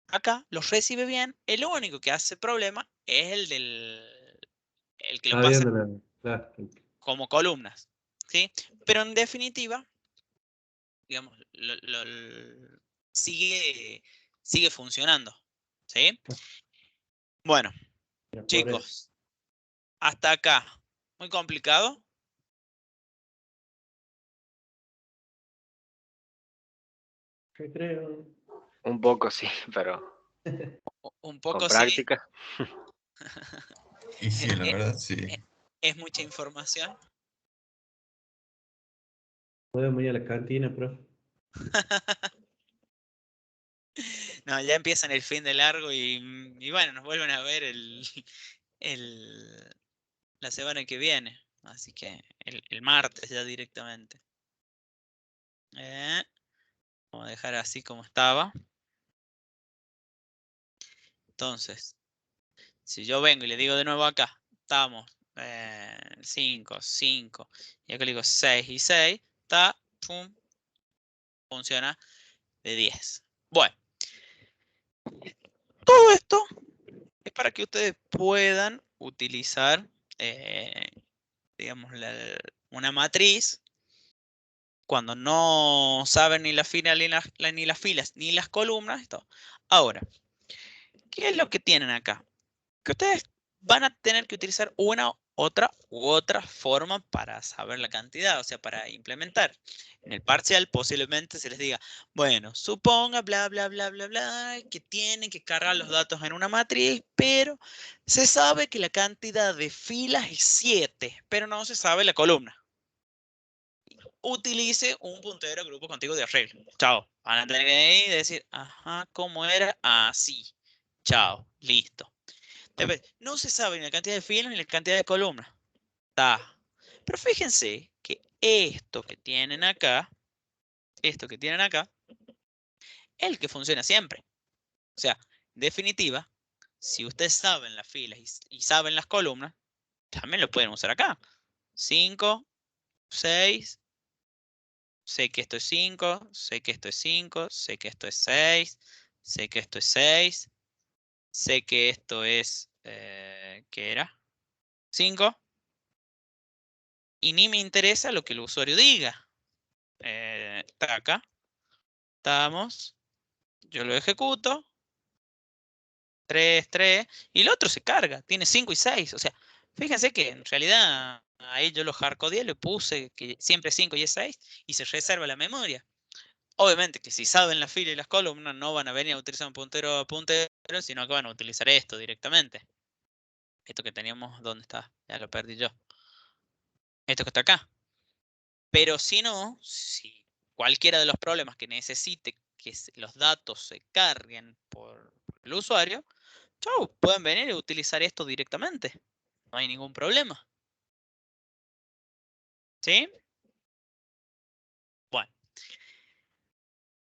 acá lo recibe bien. El único que hace problema es el que lo está pasa viendo claro. como columnas. ¿Sí? Pero en definitiva, digamos, sigue funcionando. ¿Sí? Bueno, Ya por eso. chicos, hasta acá. Muy complicado. Yo creo. Un poco sí, pero Un con poco sí. práctica. Y sí, la Es, verdad, sí. es mucha información. Podemos ir a la cantina, profe. No, ya empiezan el fin de largo y bueno, nos vuelven a ver la semana que viene. Así que el martes ya directamente. Vamos a dejar así como estaba. Entonces, si yo vengo y le digo de nuevo acá, estamos 5, 5, y acá le digo 6 y 6, está, pum, funciona de 10. Bueno, todo esto es para que ustedes puedan utilizar, digamos, una matriz cuando no saben ni la fila, ni las filas, ni las columnas. Y todo. Ahora, ¿qué es lo que tienen acá? Que ustedes van a tener que utilizar una, otra u otra forma para saber la cantidad, o sea, para implementar. En el parcial posiblemente se les diga, bueno, suponga, bla, bla, bla, bla, bla, que tienen que cargar los datos en una matriz, pero se sabe que la cantidad de filas es 7, pero no se sabe la columna. Utilice un puntero grupo contigo de arreglo. Chao. Van a tener que ir y decir, ajá, ¿cómo era? Así. Chao. Listo. Después, no se sabe ni la cantidad de filas ni la cantidad de columnas. Está. Pero fíjense que esto que tienen acá, es el que funciona siempre. O sea, en definitiva, si ustedes saben las filas y saben las columnas, también lo pueden usar acá. 5, 6, sé que esto es 5, sé que esto es 5, sé que esto es 6, sé que esto es 6, sé que esto es, ¿qué era? 5. Y ni me interesa lo que el usuario diga. Está acá. Estamos. Yo lo ejecuto. 3, 3. Y el otro se carga. Tiene 5 y 6. O sea, fíjense que en realidad ahí yo lo hardcodeé, le puse que siempre es 5 y es 6 y se reserva la memoria. Obviamente que si saben la fila y las columnas no van a venir a utilizar un puntero a puntero, sino que van a utilizar esto directamente. Esto que teníamos, ¿dónde está? Ya lo perdí yo. Esto que está acá. Pero si no, si cualquiera de los problemas que necesite que los datos se carguen por el usuario, chau, pueden venir y utilizar esto directamente. No hay ningún problema. ¿Sí? Bueno.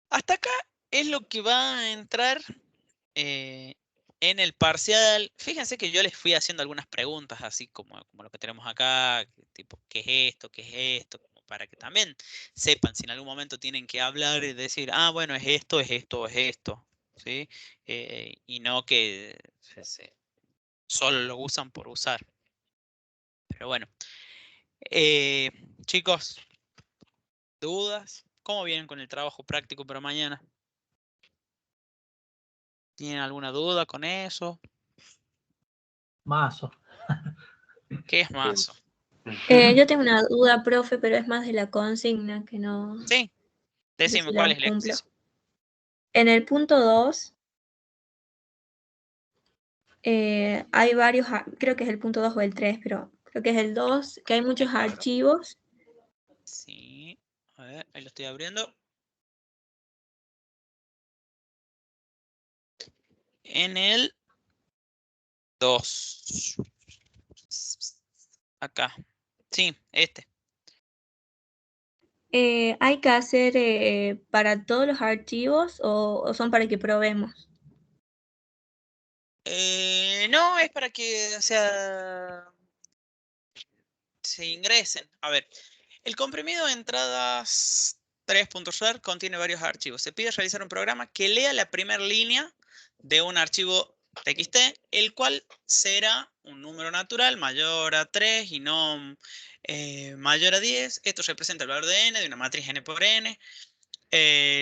Hasta acá es lo que va a entrar en el parcial. Fíjense que yo les fui haciendo algunas preguntas, así como lo que tenemos acá, tipo, ¿qué es esto? ¿Qué es esto? Como para que también sepan si en algún momento tienen que hablar y decir, ah, bueno, es esto, es esto, es esto. ¿Sí? Y no que solo lo usan por usar. Pero bueno. Chicos, ¿dudas? ¿Cómo vienen con el trabajo práctico para mañana? ¿Tienen alguna duda con eso? Mazo. ¿Qué es mazo? Yo tengo una duda, profe, pero es más de la consigna que no Sí, sé decime si cuál la es el cumplo. ejercicio. En el punto 2 hay varios, creo que es el punto 2 o el 3, pero creo que es el 2, que hay muchos archivos. Sí, a ver, ahí lo estoy abriendo. En el 2. Acá. Sí, este. ¿Hay que hacer para todos los archivos o son para que probemos? No, es para que, o sea, se ingresen. A ver, el comprimido de entradas 3.jar contiene varios archivos. Se pide realizar un programa que lea la primera línea de un archivo txt, el cual será un número natural mayor a 3 y no mayor a 10. Esto representa el valor de n de una matriz n por n.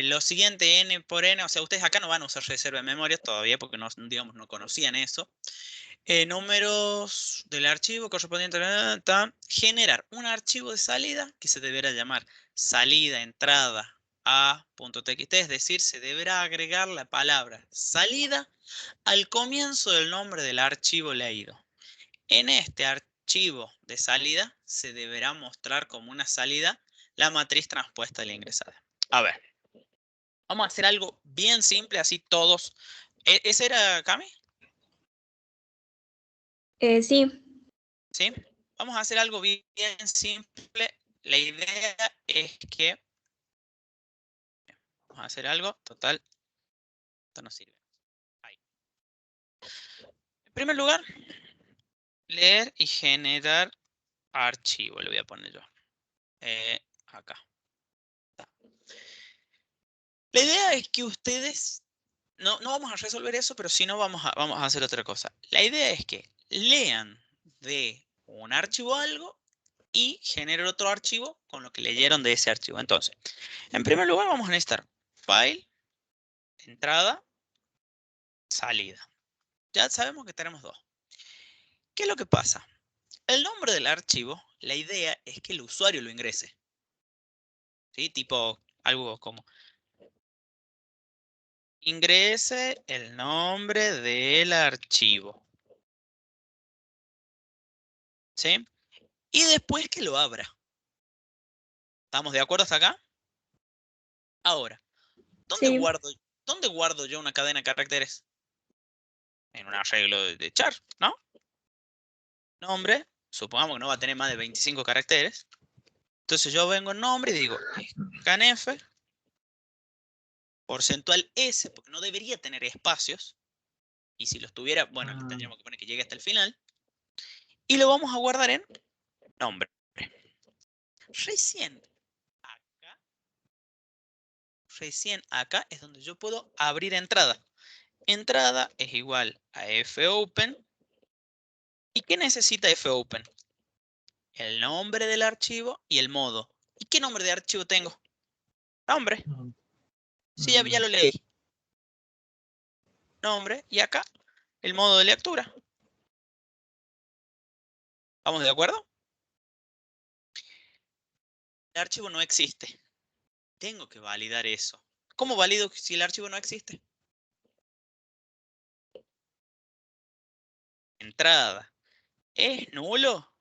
Lo siguiente, n por n, o sea, ustedes acá no van a usar reserva de memoria todavía porque no, digamos, no conocían eso. Números del archivo correspondiente a generar un archivo de salida que se deberá llamar salida entrada a.txt, es decir, se deberá agregar la palabra salida al comienzo del nombre del archivo leído. En este archivo de salida se deberá mostrar como una salida la matriz transpuesta de la ingresada. A ver, vamos a hacer algo bien simple, así todos. ¿Ese era Cami? Sí. ¿Sí? Vamos a hacer algo bien simple. La idea es que vamos a hacer algo total. Esto no sirve. Ahí. En primer lugar, leer y generar archivo. Le voy a poner yo. Acá. Está. La idea es que ustedes, no vamos a resolver eso, pero si no vamos a hacer otra cosa. La idea es que lean de un archivo algo y generen otro archivo con lo que leyeron de ese archivo. Entonces, en primer lugar vamos a necesitar file, entrada, salida. Ya sabemos que tenemos dos. ¿Qué es lo que pasa? El nombre del archivo, la idea es que el usuario lo ingrese. ¿Sí? Tipo algo como ingrese el nombre del archivo. ¿Sí? Y después que lo abra. ¿Estamos de acuerdo hasta acá? Ahora, ¿dónde Sí. guardo yo una cadena de caracteres? En un arreglo de char, ¿no? Nombre, supongamos que no va a tener más de 25 caracteres. Entonces yo vengo en nombre y digo scanf porcentual S, porque no debería tener espacios. Y si los tuviera, bueno, le tendríamos que poner que llegue hasta el final. Y lo vamos a guardar en nombre. Recién acá es donde yo puedo abrir entrada. Entrada es igual a fopen. ¿Y qué necesita fopen? El nombre del archivo y el modo. ¿Y qué nombre de archivo tengo? Nombre. Sí, ya lo leí. Nombre. Y acá el modo de lectura. ¿Vamos de acuerdo? El archivo no existe. Tengo que validar eso. ¿Cómo valido si el archivo no existe? Entrada. ¿Es nulo?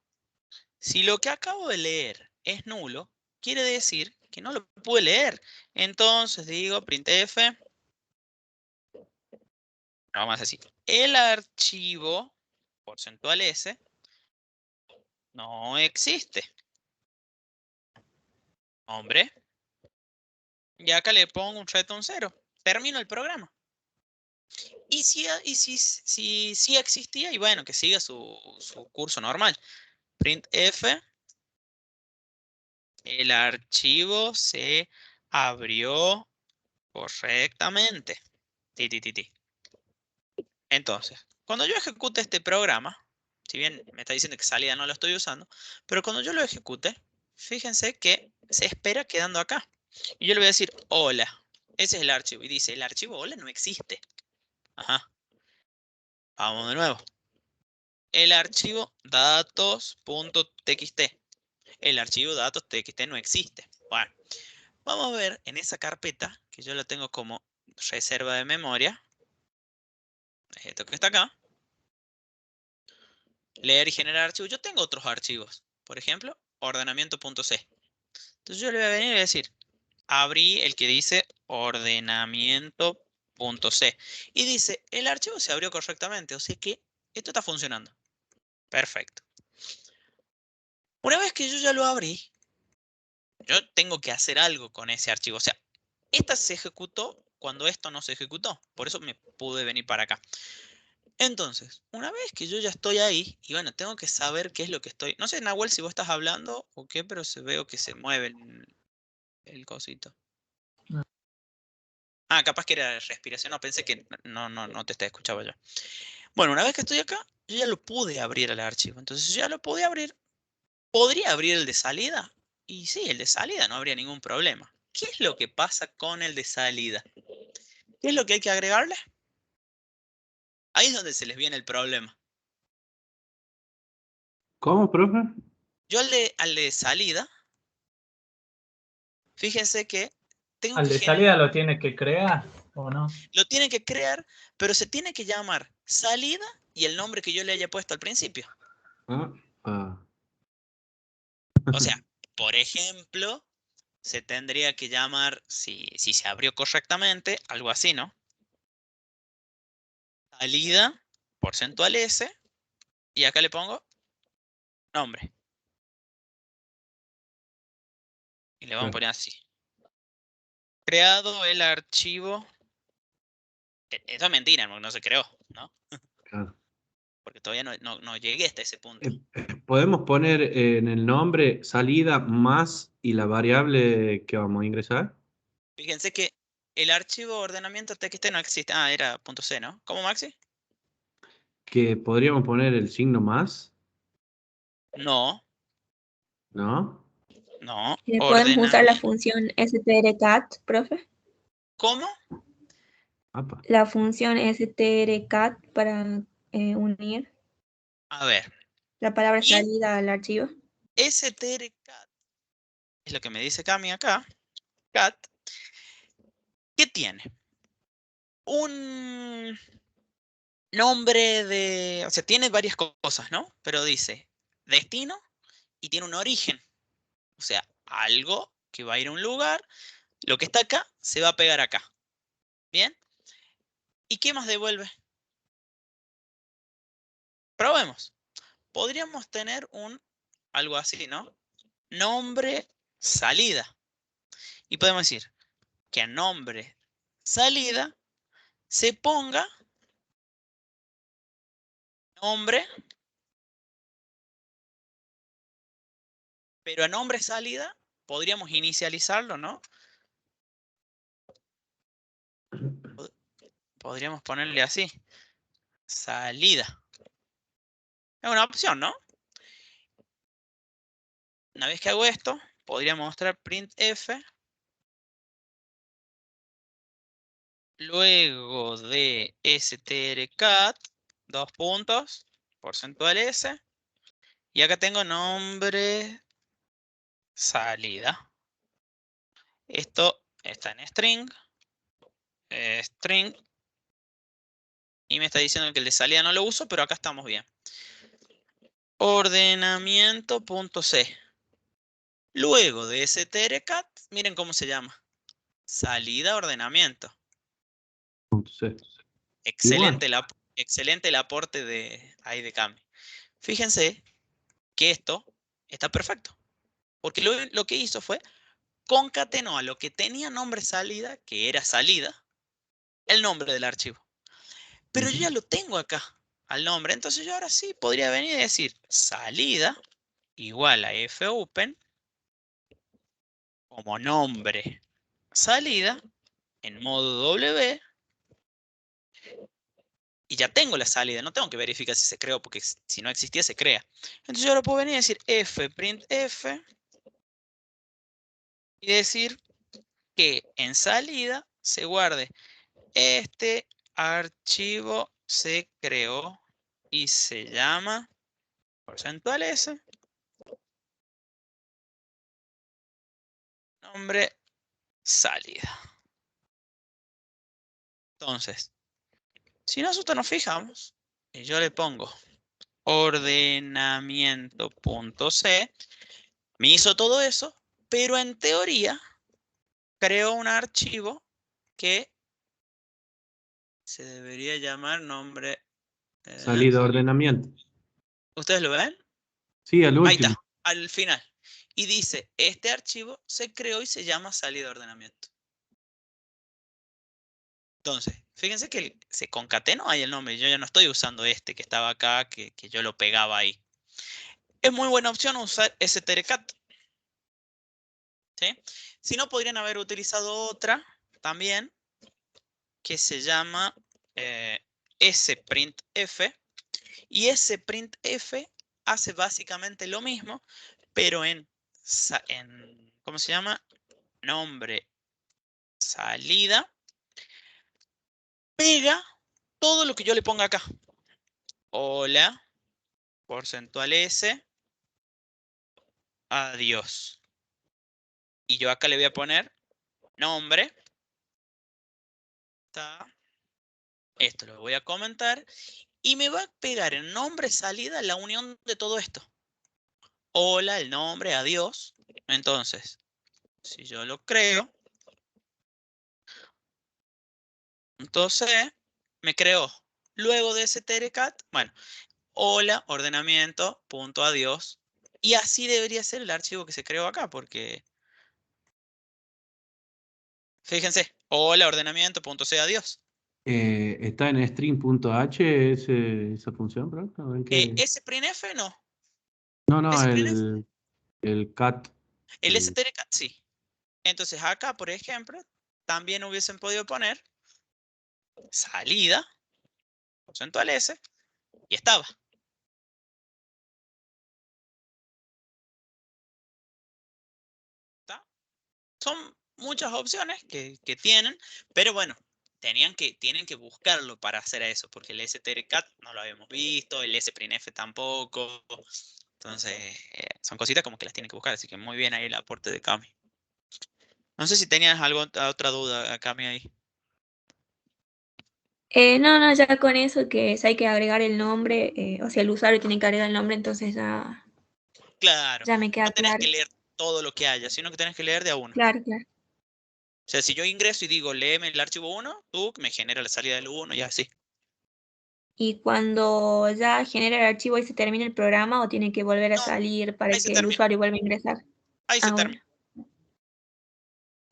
Si lo que acabo de leer es nulo, quiere decir que no lo pude leer. Entonces digo printf. Vamos a decir, el archivo porcentual S no existe. Nombre. Y acá le pongo un return 0. Termino el programa. Y si existía, y bueno, que siga su curso normal. Printf. El archivo se abrió correctamente. Entonces, cuando yo ejecute este programa, si bien me está diciendo que salida no lo estoy usando, pero cuando yo lo ejecute, fíjense que se espera quedando acá. Y yo le voy a decir, hola. Ese es el archivo. Y dice, el archivo hola no existe. Ajá. Vamos de nuevo. El archivo datos.txt. El archivo datos.txt no existe. Bueno, vamos a ver en esa carpeta, que yo la tengo como reserva de memoria. Esto que está acá. Leer y generar archivos. Yo tengo otros archivos. Por ejemplo, ordenamiento.c. Entonces yo le voy a venir y decir, abrí el que dice ordenamiento.c. Y dice, el archivo se abrió correctamente. O sea que esto está funcionando. Perfecto. Una vez que yo ya lo abrí, yo tengo que hacer algo con ese archivo. O sea, esta se ejecutó cuando esto no se ejecutó. Por eso me pude venir para acá. Entonces, una vez que yo ya estoy ahí, y bueno, tengo que saber qué es lo que estoy... No sé, Nahuel, si vos estás hablando o qué, pero veo que se mueve el cosito. Ah, capaz que era respiración. No, pensé que no te escuchaba yo. Bueno, una vez que estoy acá, yo ya lo pude abrir el archivo. Entonces, ya lo pude abrir. ¿Podría abrir el de salida? Y sí, el de salida no habría ningún problema. ¿Qué es lo que pasa con el de salida? ¿Qué es lo que hay que agregarle? Ahí es donde se les viene el problema. ¿Cómo, profe? Yo al de salida, fíjense que tengo ¿Al que de generar... salida lo tiene que crear o no? Lo tiene que crear, pero se tiene que llamar salida y el nombre que yo le haya puesto al principio. O sea, por ejemplo, se tendría que llamar, si se abrió correctamente, algo así, ¿no? Salida, porcentual S, y acá le pongo nombre. Y le vamos a poner así. Creado el archivo. Eso es mentira, no se creó, ¿no? Claro. Porque todavía no llegué hasta ese punto. ¿Podemos poner en el nombre salida más y la variable que vamos a ingresar? Fíjense que el archivo ordenamiento.txt no existe. Ah, era .c, ¿no? ¿Cómo, Maxi? Que podríamos poner el signo más, No, ¿no? no. ¿Podemos usar la Ordenamiento. función strcat, profe? ¿Cómo? Apa. La función strcat para unir A ver. la palabra Y salida al archivo. strcat es lo que me dice Cami acá. Cat. ¿Qué tiene? Un nombre de... O sea, tiene varias cosas, ¿no? Pero dice destino y tiene un origen. O sea, algo que va a ir a un lugar. Lo que está acá se va a pegar acá. ¿Bien? ¿Y qué más devuelve? Probemos. Podríamos tener algo así, ¿no? Nombre salida. Y podemos decir que a nombre salida se ponga nombre, pero a nombre salida podríamos inicializarlo, ¿no? Podríamos ponerle así, salida. Es una opción, ¿no? Una vez que hago esto, podría mostrar printf. Luego de strcat, dos puntos, porcentual s. Y acá tengo nombre salida. Esto está en string. String. Y me está diciendo que el de salida no lo uso, pero acá estamos bien. Ordenamiento.c. Luego de strcat, miren cómo se llama. Salida ordenamiento. Sí. Excelente, excelente el aporte ahí de cambio. Fíjense que esto está perfecto. Porque lo que hizo fue concatenó a lo que tenía nombre salida, que era salida, el nombre del archivo. Pero yo ya lo tengo acá, al nombre. Entonces yo ahora sí podría venir y decir salida igual a fopen como nombre salida en modo W. Y ya tengo la salida, no tengo que verificar si se creó, porque si no existía, se crea. Entonces yo ahora puedo venir y decir fprintf y decir que en salida se guarde este archivo se creó y se llama porcentual S, nombre salida. Entonces, si nosotros nos fijamos, y yo le pongo ordenamiento.c, me hizo todo eso, pero en teoría creó un archivo que se debería llamar nombre. Salida ordenamiento. ¿Ustedes lo ven? Sí, al último. Ahí está, al final. Y dice, este archivo se creó y se llama salida ordenamiento. Entonces, fíjense que se concatenó ahí el nombre. Yo ya no estoy usando este que estaba acá, que yo lo pegaba ahí. Es muy buena opción usar strcat. ¿Sí? Si no, podrían haber utilizado otra también, que se llama sprintf. Y sprintf hace básicamente lo mismo, pero en ¿cómo se llama? Nombre salida. Pega todo lo que yo le ponga acá. Hola, porcentual S, adiós. Y yo acá le voy a poner nombre. Esto lo voy a comentar. Y me va a pegar en nombre salida la unión de todo esto. Hola, el nombre, adiós. Entonces, si yo lo creo, entonces me creó. Luego de ese strcat, bueno, hola, ordenamiento, punto, adiós. Y así debería ser el archivo que se creó acá, porque fíjense, hola, ordenamiento, punto, C, adiós. Está en string.h esa función, ¿pero? A ver qué- Sprintf no. No, Sprintf, el cat. el strcat sí. Entonces acá, por ejemplo, también hubiesen podido poner salida, porcentual S, y estaba. ¿Está? Son muchas opciones que tienen, pero bueno, tienen que buscarlo para hacer eso, porque el strcat no lo habíamos visto, el sprintf tampoco. Entonces, son cositas como que las tienen que buscar, así que muy bien ahí el aporte de Cami. No sé si tenías otra duda, Cami, ahí. No, ya con eso que si hay que agregar el nombre, o sea, el usuario tiene que agregar el nombre, entonces Claro, ya me queda no tenés claro. que leer todo lo que haya, sino que tenés que leer de a uno. Claro, claro. O sea, si yo ingreso y digo, léeme el archivo 1, tú me genera la salida del 1 y así. Y cuando ya genera el archivo y se termina el programa, o tiene que volver a No, salir para ahí se que el termina. usuario vuelva a ingresar. Ahí se termina. Bueno.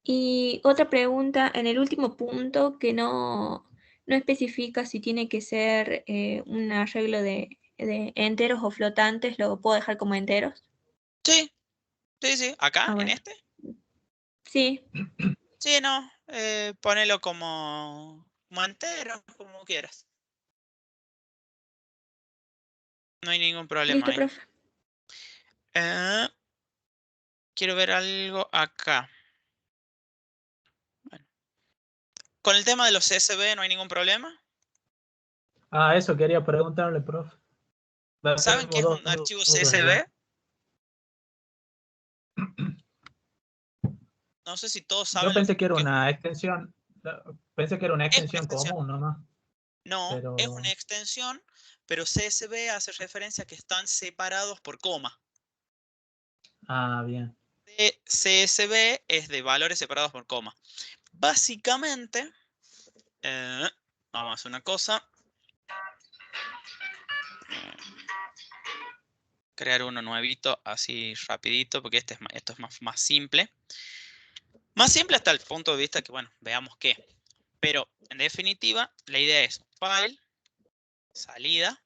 Y otra pregunta, en el último punto que no especifica si tiene que ser un arreglo de enteros o flotantes, ¿lo puedo dejar como enteros? Sí, sí, sí. ¿Acá? Ah, ¿En bueno. este? Sí, Sí, no. Ponelo como entero, como quieras. No hay ningún problema listo, ahí. profe. Quiero ver algo acá. Bueno. Con el tema de los CSV no hay ningún problema. Ah, eso quería preguntarle, profe. ¿Saben qué es Tengo un archivo dudas igual. CSV? No sé si todos Yo saben pensé que era qué es una extensión, pensé que era una es una extensión extensión. común nomás, No, es una pero extensión, pero CSV hace referencia a que están separados por coma. bien. CSV es de valores separados por coma. Básicamente, vamos a hacer una cosa. Crear uno nuevito, así rapidito, porque esto es más simple. Más simple hasta el punto de vista que, bueno, veamos qué. Pero, en definitiva, la idea es file, salida,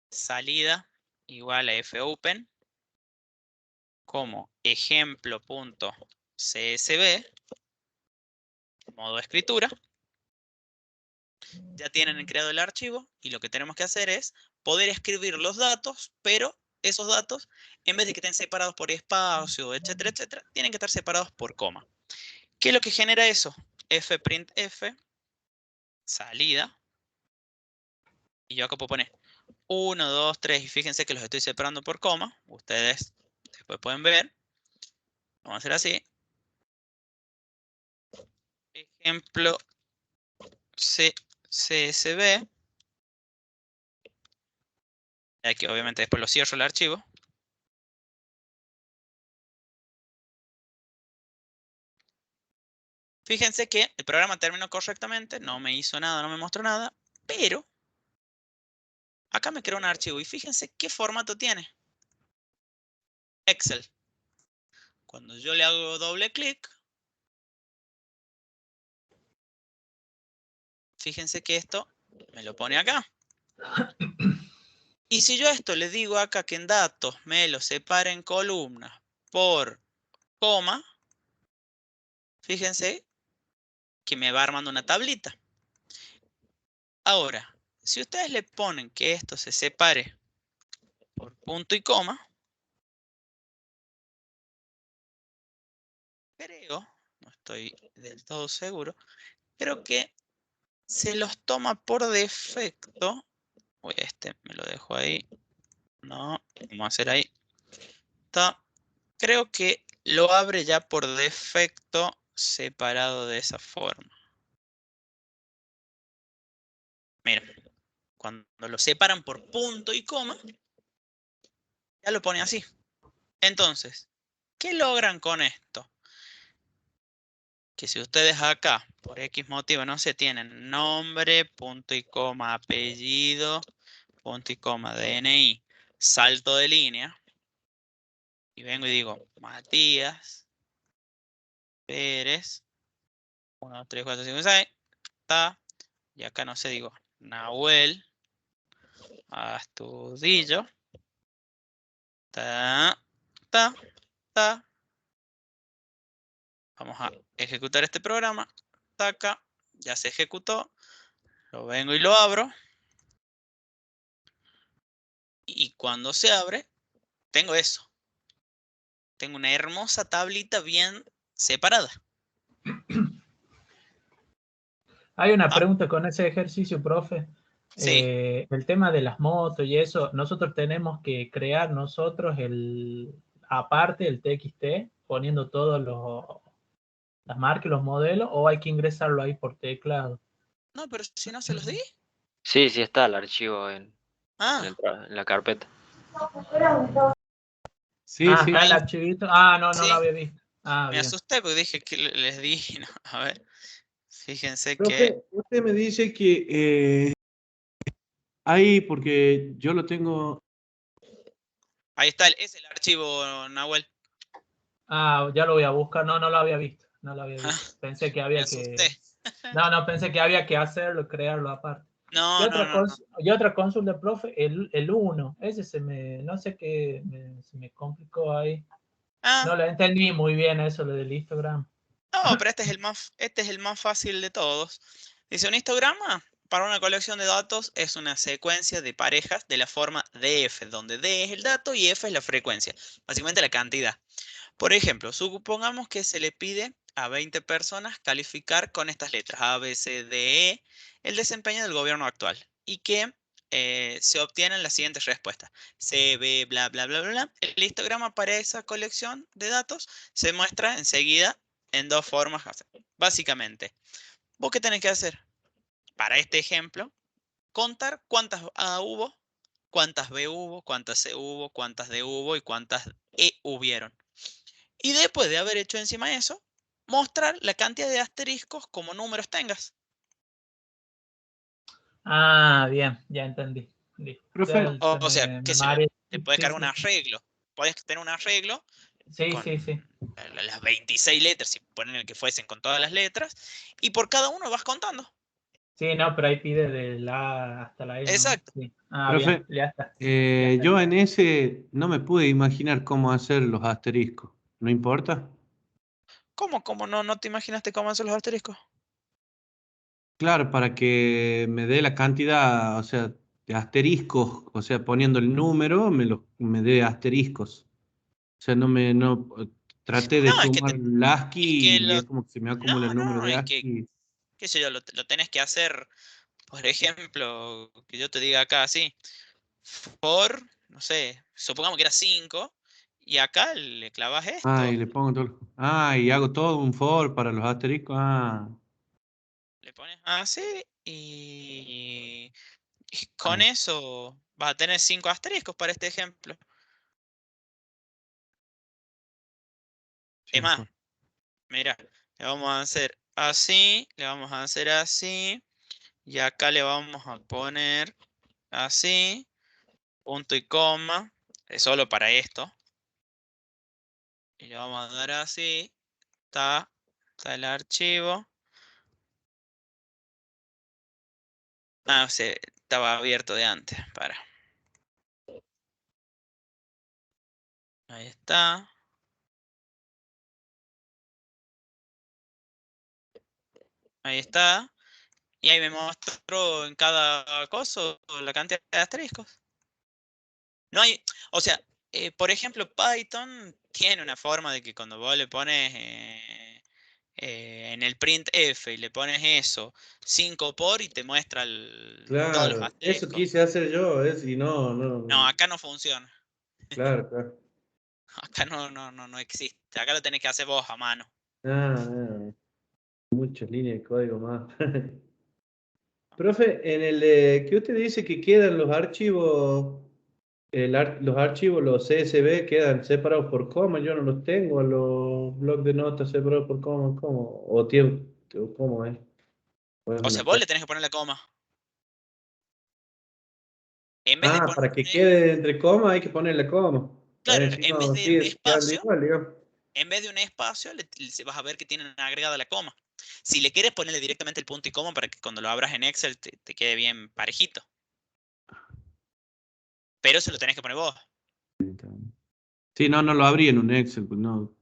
salida, igual a fopen, como ejemplo.csv, modo escritura. Ya tienen creado el archivo y lo que tenemos que hacer es poder escribir los datos, pero esos datos, en vez de que estén separados por espacio, etcétera, etcétera, tienen que estar separados por coma. ¿Qué es lo que genera eso? Fprintf, salida, y yo acá puedo poner 1, 2, 3, y fíjense que los estoy separando por coma. Ustedes después pueden ver. Vamos a hacer así. Ejemplo CSV. Aquí obviamente después lo cierro el archivo. Fíjense que el programa terminó correctamente, no me hizo nada, no me mostró nada, pero acá me creó un archivo y fíjense qué formato tiene. Excel. Cuando yo le hago doble clic, fíjense que esto me lo pone acá. Y si yo a esto le digo acá que en datos me lo separe en columnas por coma, fíjense que me va armando una tablita. Ahora, si ustedes le ponen que esto se separe por punto y coma, creo, no estoy del todo seguro, creo que se los toma por defecto. Uy, este me lo dejo ahí. No, vamos a hacer ahí. Está. Creo que lo abre ya por defecto separado de esa forma. Mira, cuando lo separan por punto y coma, ya lo pone así. Entonces, ¿qué logran con esto? Que si ustedes acá, por X motivo, no se tienen nombre, punto y coma, apellido, punto y coma, DNI, salto de línea, y vengo y digo, Matías Pérez, 1, 2, 3, 4, 5, 6, ta, y acá no sé, digo, Nahuel Astudillo, ta, ta, ta. Vamos a ejecutar este programa, taca, ya se ejecutó, lo vengo y lo abro, y cuando se abre, tengo eso. Tengo una hermosa tablita bien separada. Hay una pregunta con ese ejercicio, profe. Sí. El tema de las motos y eso, nosotros tenemos que crear nosotros aparte el TXT, poniendo todas las marcas y los modelos, o hay que ingresarlo ahí por teclado. No, pero si no se los di. Sí, sí está el archivo en Ah, la carpeta. Sí, sí. Está el archivito. No lo sí. había visto. Me Bien. asusté porque dije que les di. No, a ver, fíjense que Profe, usted me dice que ahí, porque yo lo tengo. ahí está, es el archivo, Nahuel. Ya lo voy a buscar. No lo había visto. No lo había visto. Ah, Pensé que me había asusté. que... No, pensé que había que hacerlo, crearlo aparte. No, Y otra, no, no, no. y otra consulta, profe, el 1, ese no sé qué, se me complicó ahí. Ah, No lo entendí muy bien eso, lo del histogram. no, pero este es el más fácil de todos. Dice, un histograma para una colección de datos es una secuencia de parejas de la forma DF, donde D es el dato y F es la frecuencia, básicamente la cantidad. Por ejemplo, supongamos que se le pide a 20 personas calificar con estas letras A, B, C, D, E el desempeño del gobierno actual y que se obtienen las siguientes respuestas. C, B, bla, bla, bla, bla, bla. El histograma para esa colección de datos se muestra enseguida en dos formas. Básicamente, ¿vos qué tenés que hacer? Para este ejemplo, contar cuántas A hubo, cuántas B hubo, cuántas C hubo, cuántas D hubo y cuántas E hubieron. Y después de haber hecho encima eso, mostrar la cantidad de asteriscos como números tengas. Ah, bien, ya entendí. Listo. Profe, O sea, Me qué sé yo, mareé. te puedes Sí, cargar sí. un arreglo. Podés tener un arreglo Sí, con sí, sí. las 26 letras, si ponen que fuesen con todas las letras, y por cada uno vas contando. Sí, no, pero ahí pide de la hasta la E, ¿no? Exacto. Sí. Ah, profe, bien, ya está. Ya está. yo en ese no me pude imaginar cómo hacer los asteriscos. ¿No importa? ¿Cómo no te imaginaste cómo hacen los asteriscos? Claro, para que me dé la cantidad, o sea, de asteriscos, o sea, poniendo el número, me dé asteriscos. O sea, traté de No, es que, sumar el ASCII y lo... es como que se me acumula el No, número no, de es que, ASCII. qué sé yo, lo tenés que hacer, por ejemplo, que yo te diga acá así, por, no sé, supongamos que era 5, y acá le clavas Ah, y esto, le pongo todo. Ah, y hago todo un for para los asteriscos. Ah, le pones así, y con ah, eso vas a tener 5 asteriscos para este ejemplo. sí, Es más, mira, le vamos a hacer así, le vamos a hacer así, y acá le vamos a poner así, punto y coma, es solo para esto. Y le vamos a dar así, está el archivo. Ah, estaba abierto de antes, para. Ahí está. Ahí está. Y ahí me mostró en cada coso la cantidad de asteriscos. No hay, o sea, por ejemplo, Python tiene una forma de que cuando vos le pones en el printf y le pones eso, 5 por y te muestra todos los claro, eso asteriscos. quise hacer yo, y no, No, acá no funciona. claro, claro. Acá no existe. Acá lo tenés que hacer vos a mano. Muchas líneas de código más. Profe, en el que usted dice que quedan los archivos, los archivos, los CSV quedan separados por coma, yo no los tengo, los blocs de notas separados por coma, ¿cómo? O tiempo, ¿cómo es? ¿O es O sea, una vos cosa? le tenés que poner la coma. En vez de Ah, poner para que quede entre comas hay que ponerle coma. Está claro, bien, si en vez no, de un sigue quedando espacio, igual, digamos. vas a ver que tienen agregada la coma. Si le quieres ponerle directamente el punto y coma para que cuando lo abras en Excel te quede bien parejito. Pero eso lo tenés que poner vos. Sí, no lo abrí en un Excel, pues no.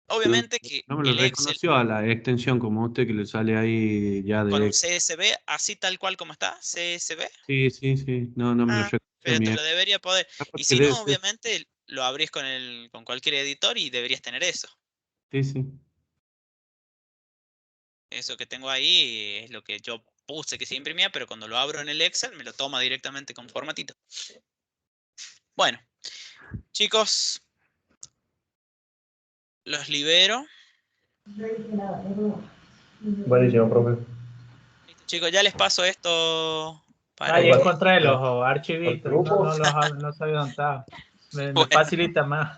Obviamente que No me lo el Excel reconoció a la extensión como usted que le sale ahí ya con de un Excel. CSV, así tal cual como está, CSV, Sí, sí, sí. No me lo reconoció pero mi te lo Excel. debería poder. Capaz Y que si debe no, ser. obviamente lo abrís con cualquier editor y deberías tener eso. Sí, sí. Eso que tengo ahí es lo que yo puse que se imprimía, pero cuando lo abro en el Excel me lo toma directamente con formatito. Bueno, chicos, los libero. Buenísimo, profe. Listo, chicos, ya les paso esto para Ah, ya que... encontré los ¿Los archivitos, grupos? no sabía dónde estaba. Me Bueno, facilita más.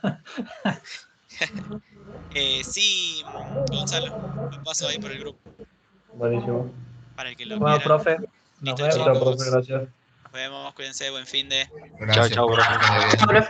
sí, Gonzalo, lo paso ahí por el grupo Buenísimo. para el que lo Bueno, quiera. profe, nos Listo, vemos. Chao, profe, chicos. gracias. Nos vemos, cuídense, buen fin de... Chao, Gracias, chao, profe, profe. que esté bien.